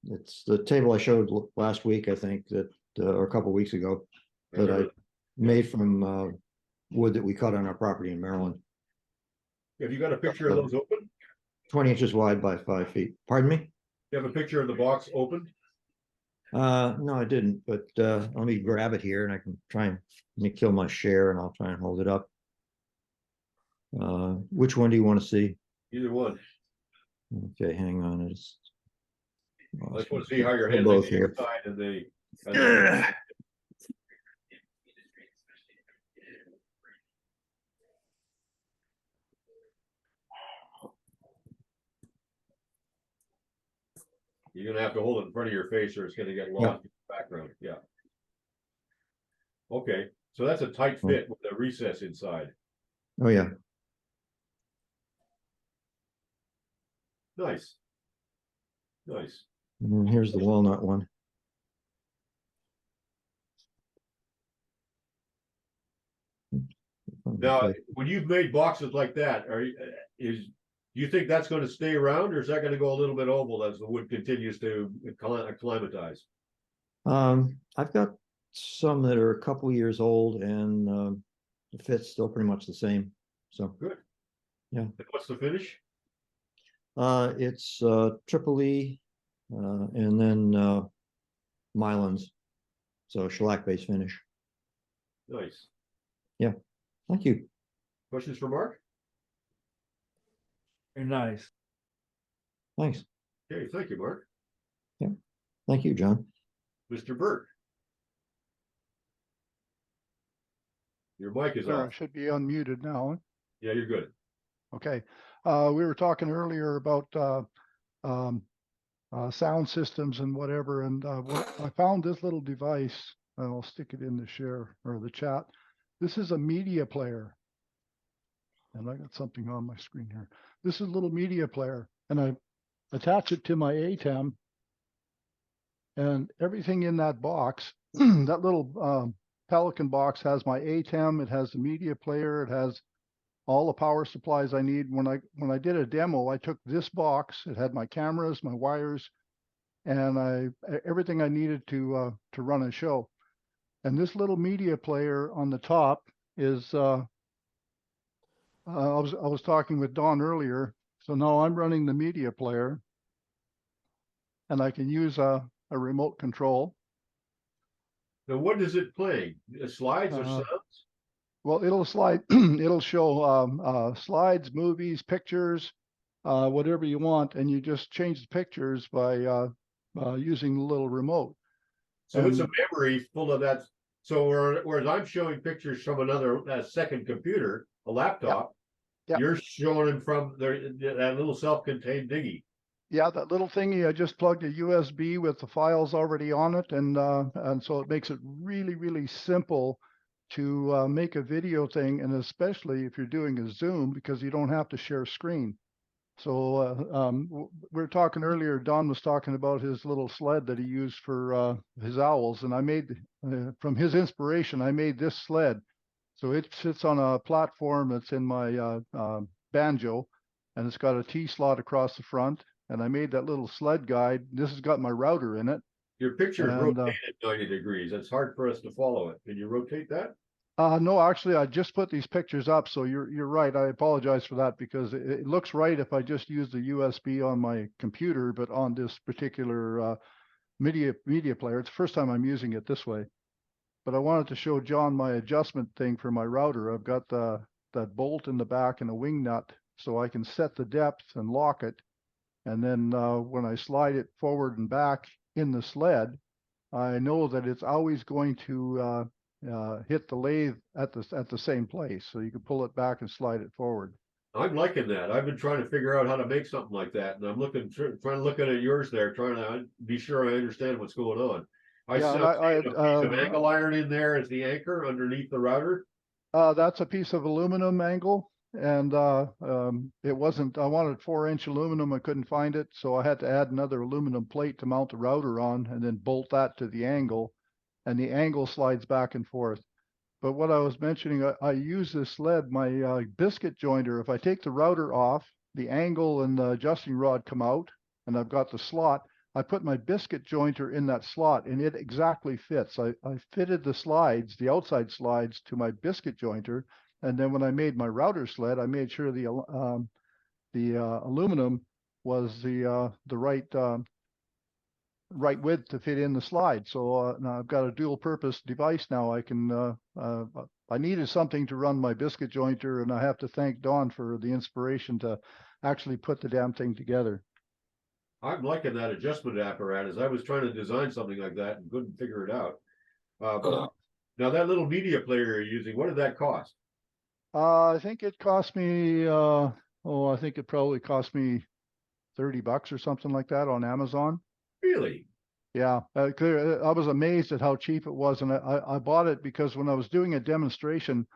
It's the table I showed last week, I think, that or a couple weeks ago, that I made from wood that we cut on our property in Maryland. Have you got a picture of those open? 20 inches wide by 5 feet. Pardon me? You have a picture of the box open? No, I didn't, but let me grab it here and I can try and kill my share and I'll try and hold it up. Which one do you want to see? Either one. Okay, hang on. I just want to see how you're handling both the here. inside and the. You're gonna have to hold it in front of your face or it's gonna get lost in the background. Yeah. Okay, so that's a tight fit with a recess inside. Oh yeah. Nice. Nice. And then here's the walnut one. Now, when you've made boxes like that, do you think that's going to stay around, or is that going to go a little bit oval as the wood continues to acclimatize? I've got some that are a couple years old, and the fit's still pretty much the same. So good. Yeah. And what's the finish? It's triple E, and then Mylons, so shellac-based finish. Nice. Yeah. Thank you. Questions for Mark? Very nice. Thanks. Okay, thank you, Mark. Yeah. Thank you, John. Mr. Bert. Your mic is Sure, I off. should be unmuted now. Yeah, you're good. Okay. We were talking earlier about sound systems and whatever, and I found this little device. I'll stick it in the share or the chat. This is a media player. And I got something on my screen here. This is a little media player, and I attach it to my ATEM, and everything in that box, that little Pelican box has my ATEM, it has the media player, it has all the power supplies I need. When I did a demo, I took this box, it had my cameras, my wires, and everything I needed to run a show. And this little media player on the top is I was talking with Don earlier, so now I'm running the media player, and I can use a remote control. Now, what is it playing? Slides or sounds? Well, it'll slide. It'll show slides, movies, pictures, whatever you want, and you just change the pictures by using the little remote. So it's a memory full of that. So whereas I'm showing pictures from another second computer, a laptop, you're showing them from that little self-contained dinghy. Yeah, that little thingy, I just plugged a USB with the files already on it, and so it makes it really, really simple to make a video thing, and especially if you're doing a Zoom, because you don't have to share screen. So we were talking earlier, Don was talking about his little sled that he used for his owls, and I made, from his inspiration, I made this sled. So it sits on a platform that's in my banjo, and it's got a T-slot across the front, and I made that little sled guide. This has got my router in it. Your picture is rotated 90 degrees. It's hard for us to follow it. Can you rotate that? No, actually, I just put these pictures up, so you're right. I apologize for that, because it looks right if I just use the USB on my computer, but on this particular media player, it's the first time I'm using it this way. but I wanted to show John my adjustment thing for my router. I've got that bolt in the back and a wing nut, so I can set the depth and lock it. And then when I slide it forward and back in the sled, I know that it's always going to hit the lathe at the same place. So you can pull it back and slide it forward. I'm liking that. I've been trying to figure out how to make something like that, and I'm trying to look at yours there, trying to be sure I understand what's going on. I Yeah, and saw I a piece of angle iron in there as the anchor underneath the router. That's a piece of aluminum angle, and it wasn't. I wanted 4-inch aluminum. I couldn't find it, so I had to add another aluminum plate to mount the router on, and then bolt that to the angle, and the angle slides back and forth. But what I was mentioning, I use this sled, my biscuit jointer. If I take the router off, the angle and the adjusting rod come out, and I've got the slot. I put my biscuit jointer in that slot, and it exactly fits. I fitted the slides, the outside slides, to my biscuit jointer, and then when I made my router sled, I made sure the aluminum was the right width to fit in the slide. So now I've got a dual purpose device now. I can I needed something to run my biscuit jointer, and I have to thank Don for the inspiration to actually put the damn thing together. I'm liking that adjustment apparatus. I was trying to design something like that and couldn't figure it out. Now that little media player you're using, what did that cost? I think it cost me I think it probably cost me $30 or something like that on Amazon. Really? Yeah, I was amazed at how cheap it was, and I bought it because when I was doing a demonstration,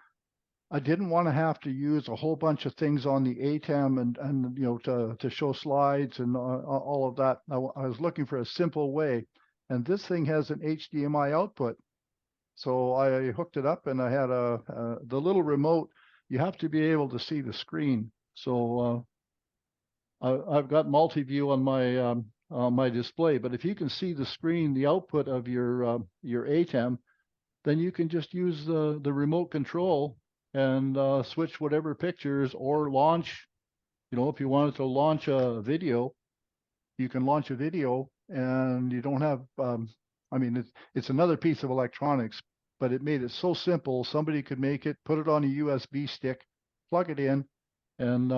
I didn't want to have to use a whole bunch of things on the ATEM and you know to show slides and all of that. I was looking for a simple way, and this thing has an HDMI output, so I hooked it up, and I had the little remote. You have to be able to see the screen, so I've got multi-view on my display. But if you can see the screen, the output of your ATEM, then you can just use the remote control and switch whatever pictures or launch. You know, if you wanted to launch a video, you can launch a video, and you don't have. I mean, it's another piece of electronics, but it made it so simple. Somebody could make it, put it on a USB stick, plug it in, and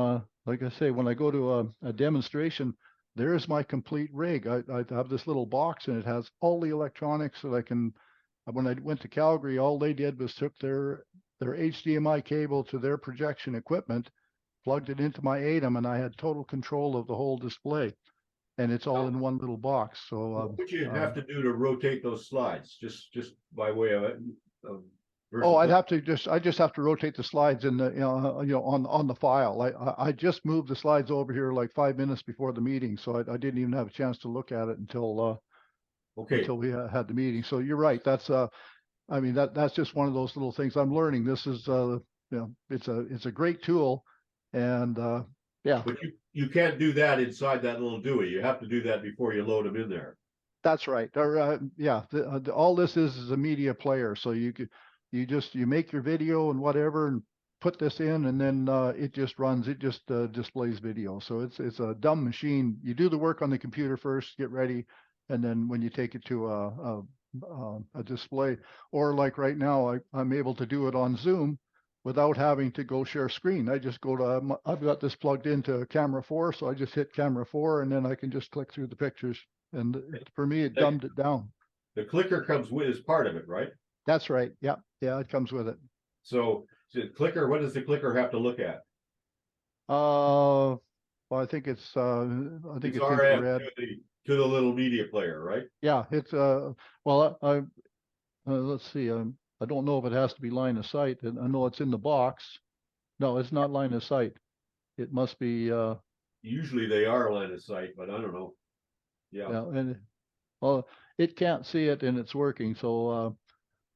like I say, when I go to a demonstration, there's my complete rig. I have this little box, and it has all the electronics that I can. When I went to Calgary, all they did was took their HDMI cable to their projection equipment, plugged it into my ATEM, and I had total control of the whole display. And it's all in one little box. So what would you have to do to rotate those slides? Just by way of it. I just have to rotate the slides in the on the file. I just moved the slides over here like 5 minutes before the meeting, so I didn't even have a chance to look at it until we had the meeting. So you're right. That's I mean that's just one of those little things I'm learning. This is it's a great tool, and yeah. But you can't do that inside that little Dewey. You have to do that before you load them in there. That's right. Or yeah, all this is a media player. So you make your video and whatever, and put this in, and then it just runs. It just displays video. So it's a dumb machine. You do the work on the computer first, get ready, and then when you take it to a display, or like right now, I'm able to do it on Zoom without having to go share screen. I just go to, I've got this plugged into camera 4, so I just hit camera 4, and then I can just click through the pictures. And for me, it dumbed it down. The clicker comes with as part of it, right? That's right. Yeah, it comes with it. So the clicker, what does the clicker have to look at? Well, I think it's RF infrared to the little media player, right? Yeah, it's well, let's see. I don't know if it has to be line of sight. And I know it's in the box. No, it's not line of sight. It must be. Usually they are line of sight, but I don't know. Yeah. And well, it can't see it, and it's working. So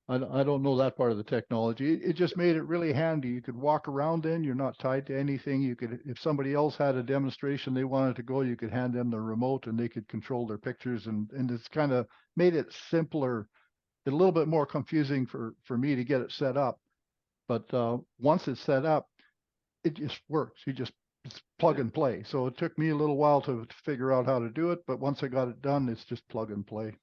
I don't know that part of the technology. It just made it really handy. You could walk around in. You're not tied to anything. You could, if somebody else had a demonstration they wanted to go, you could hand them the remote, and they could control their pictures. And it's kind of made it simpler. A little bit more confusing for me to get it set up, but once it's set up, it just works. It's plug and play. So it took me a little while to figure out how to do it, but once I got it done, it's just plug and play.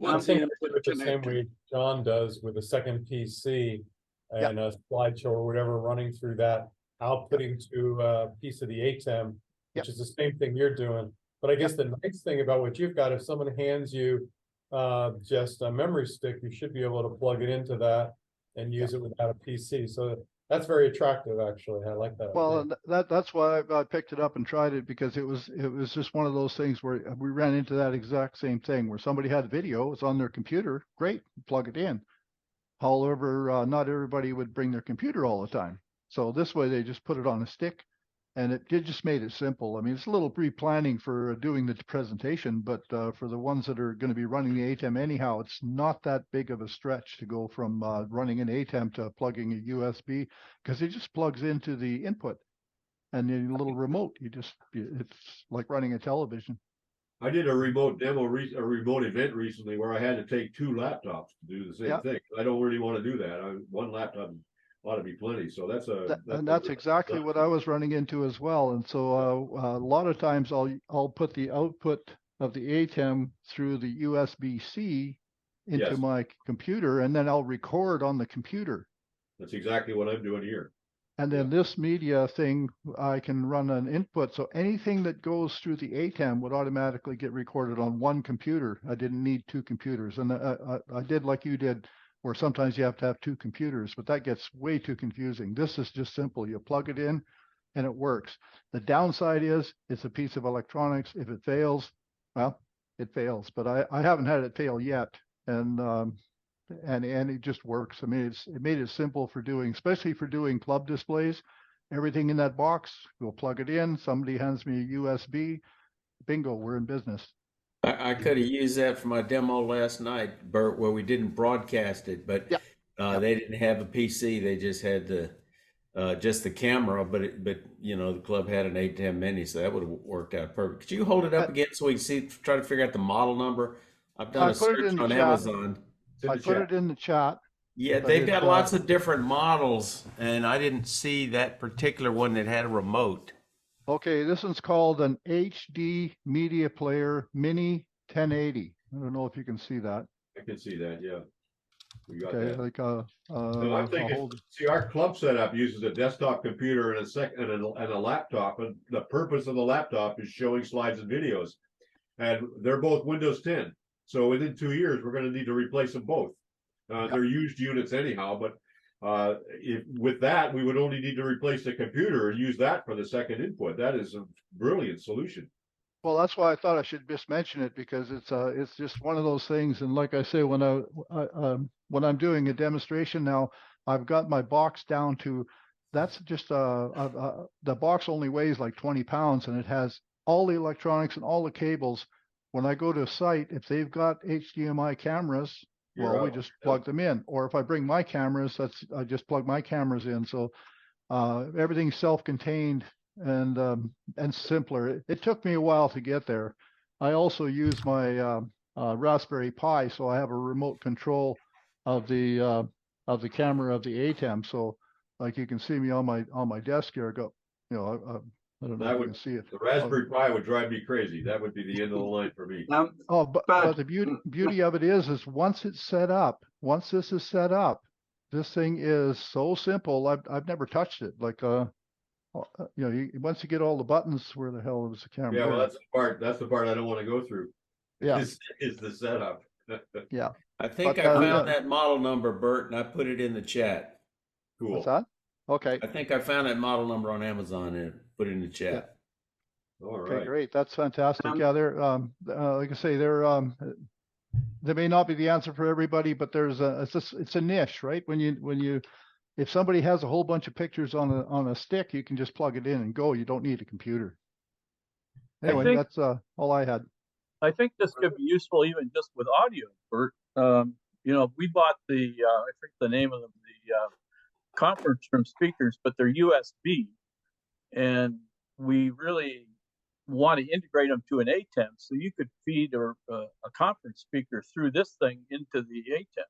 I Once the think I do input it the same connected. way John does with a second PC and a slideshow or whatever running through that, outputting to a piece of the ATEM, which is the same thing you're doing. But I guess the nice thing about what you've got, if someone hands you just a memory stick, you should be able to plug it into that and use it without a PC. So that's very attractive, actually. I like that. Well, idea. that's why I picked it up and tried it, because it was just one of those things where we ran into that exact same thing where somebody had video, it's on their computer, great, plug it in. However, not everybody would bring their computer all the time. So this way they just put it on a stick, and it just made it simple. I mean, it's a little pre-planning for doing the presentation, but for the ones that are going to be running the ATEM anyhow, it's not that big of a stretch to go from running an ATEM to plugging a USB, because it just plugs into the input and the little remote. It's like running a television. I did a remote demo, a remote event recently where I had to take 2 laptops to do the same thing. I don't really want to do that. One laptop ought to be plenty. So that's exactly what I was running into as well. And so a lot of times I'll put the output of the ATEM through the USB-C into my computer, and then I'll record on the computer. That's exactly what I'm doing here. And then this media thing, I can run an input. So anything that goes through the ATEM would automatically get recorded on one computer. I didn't need 2 computers. And I did like you did, where sometimes you have to have 2 computers, but that gets way too confusing. This is just simple. You plug it in and it works. The downside is it's a piece of electronics. If it fails, well, it fails. But I haven't had it fail yet. And it just works. I mean, it made it simple for doing, especially for doing club displays. Everything in that box, we'll plug it in. Somebody hands me a USB. Bingo, we're in business. I could have used that for my demo last night, Bert, where we didn't broadcast it, but they didn't have a PC. They just had the camera, but you know, the club had an ATEM Mini, so that would have worked out perfect. Could you hold it up again so we can see, try to figure out the model number? I've done a search on Amazon. I put it in the chat. Yeah, they've got lots of different models, and I didn't see that particular one that had a remote. Okay, this one's called an HD Media Player Mini 1080. I don't know if you can see that. I can see that, yeah. We got Okay, that. like So I'm thinking, see, our club setup uses a desktop computer and a laptop, and the purpose of the laptop is showing slides and videos, and they're both Windows 10. So within 2 years, we're going to need to replace them both. They're used units anyhow, but with that, we would only need to replace the computer and use that for the second input. That is a brilliant solution. Well, that's why I thought I should just mention it, because it's just one of those things. And like I say, when I'm doing a demonstration now, I've got my box down to, that's just the box only weighs like 20 pounds, and it has all the electronics and all the cables. When I go to a site, if they've got HDMI cameras, we just plug them in. Or if I bring my cameras, I just plug my cameras in. So everything's self-contained and simpler. It took me a while to get there. I also use my Raspberry Pi, so I have a remote control of the camera of the ATEM. So like you can see me on my desk here. I go, I don't know if you can see it. The Raspberry Pi would drive me crazy. That would be the end of the line for me. But the beauty of it is once it's set up, once this is set up, this thing is so simple. I've never touched it. Like once you get all the buttons, where the hell is the camera? Yeah, well, that's the part I don't want to go through. Yeah, is the setup. Yeah, I think I found that model number, Bert, and I put it in the chat. Cool. What's that? Okay. I think I found that model number on Amazon and put it in the chat. Yeah. All right. Okay, great. That's fantastic. Yeah, they're like I say, they may not be the answer for everybody, but it's a niche, right? If somebody has a whole bunch of pictures on a stick, you can just plug it in and go. You don't need a computer. Anyway, that's all I had. I think this could be useful even just with audio, Bert. We bought I forget the name of them, the conference room speakers, but they're USB, and we really want to integrate them to an ATEM, so you could feed a conference speaker through this thing into the ATEM.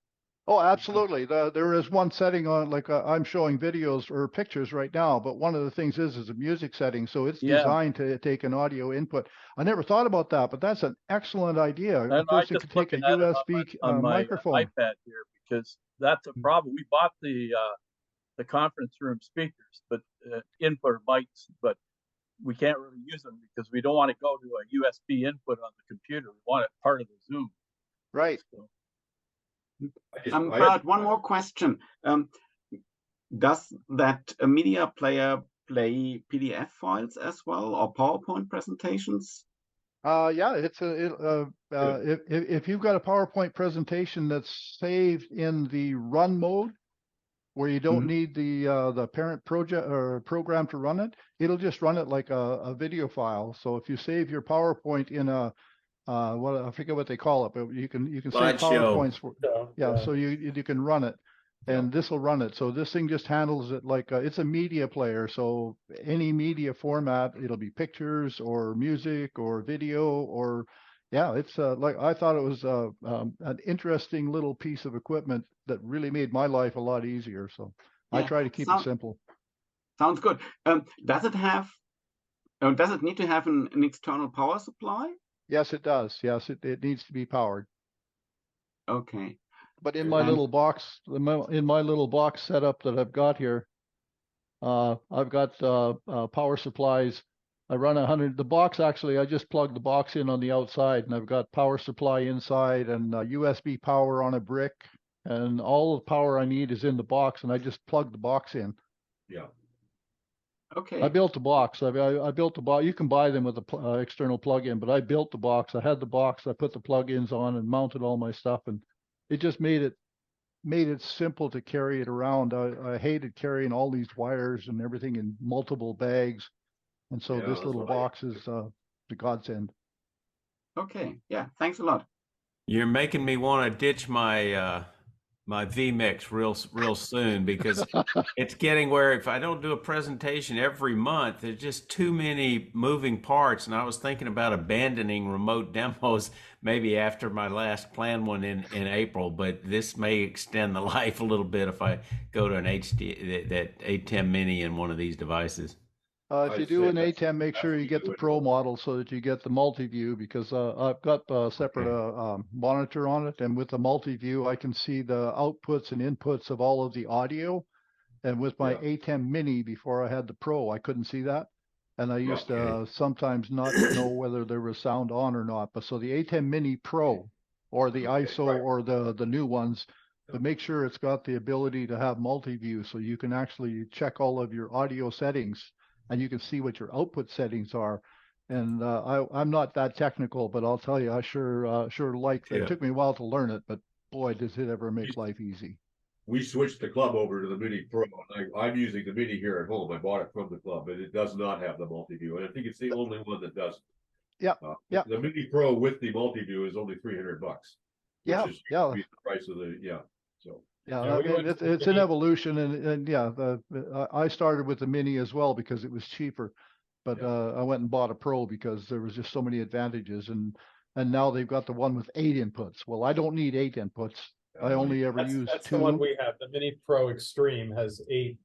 Oh, absolutely. There is one setting on, like I'm showing videos or pictures right now, but one of the things is a music setting. So it's Yeah. designed to take an audio input. I never thought about that, but that's an excellent idea. A And I person just could take a looking at it USB on my microphone. iPad here, because that's a problem. We bought the conference room speakers, but input mics, but we can't really use them because we don't want to go to a USB input on the computer. We want it part of the Zoom. Right. So, Bert, one more question. Does that media player play PDF files as well, or PowerPoint presentations? Yeah, if you've got a PowerPoint presentation that's saved in the run mode, where you don't need the parent project or program to run it, it'll just run it like a video file. So if you save your PowerPoint in a what I forget what they call it, but you can save Slideshow. PowerPoints for, so you can run it, and this will run it. So this thing just handles it like it's a media player. So any media format, it'll be pictures or music or video or it's like I thought it was an interesting little piece of equipment that really made my life a lot easier. So I try to keep it simple. Sounds good. Does it have? Does it need to have an external power supply? Yes, it does. Yes, it needs to be powered. Okay. But in my little box, setup that I've got here, I've got power supplies. I run 100. The box actually, I just plug the box in on the outside, and I've got power supply inside and USB power on a brick, and all the power I need is in the box, and I just plug the box in. Yeah. Okay. I built the box. I built the box. You can buy them with an external plug-in, but I built the box. I had the box. I put the plug-ins on and mounted all my stuff, and it just made it simple to carry it around. I hated carrying all these wires and everything in multiple bags, and so this little box is the godsend. Okay. Yeah. Thanks a lot. You're making me want to ditch my my vMix real soon, because it's getting where if I don't do a presentation every month, there's just too many moving parts. And I was thinking about abandoning remote demos maybe after my last planned one in April, but this may extend the life a little bit if I go to an that ATEM Mini in one of these devices. If you do an ATEM, make sure you get the Pro model so that you get the multi-view, because I've got a separate monitor on it, and with the multi-view, I can see the outputs and inputs of all of the audio. And with my ATEM Mini, before I had the Pro, I couldn't see that, and I used to sometimes not know whether there was sound on or not. But so the ATEM Mini Pro, or the ISO, or the new ones, but make sure it's got the ability to have multi-view, so you can actually check all of your audio settings, and you can see what your output settings are. And I'm not that technical, but I'll tell you, I sure like that. It took me a while to learn it, but boy, does it ever make life easy. We switched the club over to the Mini Pro, and I'm using the Mini here at home. I bought it from the club, but it does not have the multi-view, and I think it's the only one that doesn't. The Mini Pro with the multi-view is only $300. Which is the price of the so. Yeah, I mean, it's an evolution, and I started with the Mini as well because it was cheaper, but I went and bought a Pro because there was just so many advantages, and now they've got the one with 8 inputs. Well, I don't need 8 inputs. I only ever use 2. That's the one we have. The Mini Pro Extreme has 8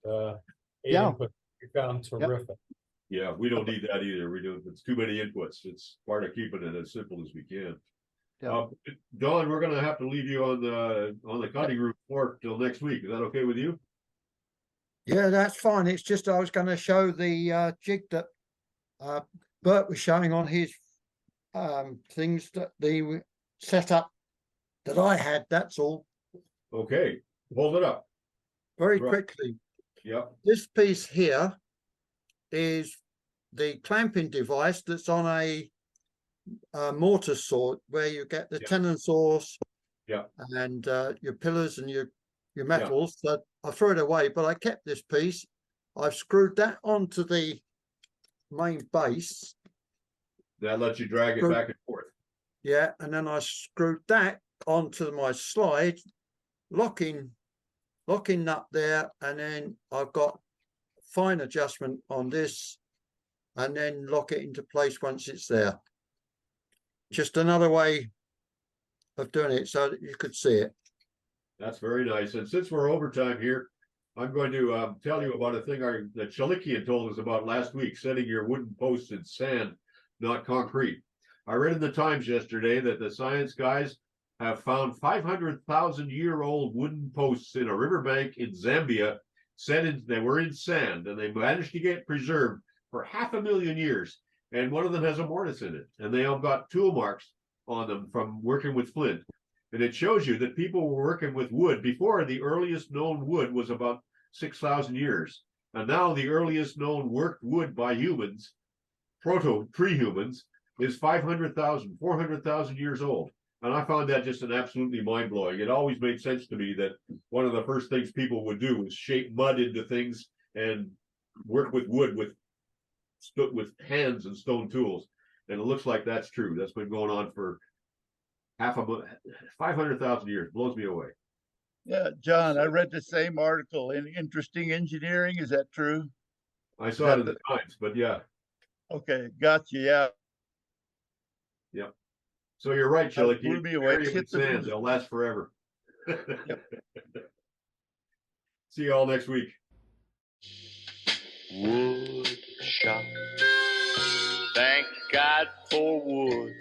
inputs. We found terrific. Yeah, we don't need that either. We don't. It's too many inputs. It's part of keeping it as simple as we can. Don, we're going to have to leave you on the cutting room floor till next week. Is that okay with you? Yeah, that's fine. It's just I was going to show the jig that Bert was showing on his things, that the setup that I had. That's all. Okay, hold it up very quickly. Yep. This piece here is the clamping device that's on a mortar saw, where you get the tenon saws and your pillars and your metals. So I threw it away, but I kept this piece. I've screwed that onto the main base. That lets you drag it back and forth. Yeah, and then I screwed that onto my slide, locking up there, and then I've got fine adjustment on this, and then lock it into place once it's there. Just another way of doing it so that you could see it. That's very nice. And since we're overtime here, I'm going to tell you about a thing that Shalikian told us about last week, setting your wooden posts in sand, not concrete. I read in the Times yesterday that the science guys have found 500,000-year-old wooden posts in a riverbank in Zambia. They were in sand, and they managed to get preserved for 500,000 years. And one of them has a mortise in it, and they all got tool marks on them from working with flint. And it shows you that people were working with wood before the earliest known wood was about 6,000 years. And now the earliest known worked wood by humans, pre-humans, is 500,000, 400,000 years old. And I found that just an absolutely mind-blowing. It always made sense to me that one of the first things people would do was shape mud into things and work with wood with hands and stone tools. And it looks like that's true. That's been going on for 500,000 years. Blows me away. Yeah, John, I read the same article in Interesting Engineering. Is that true? I saw it in the Times, but yeah. Okay, gotcha. Yeah. Yep. So you're right, Chili. Blew me away. Sand, they'll last forever. See you all next week. Wood shop. Thank God for wood.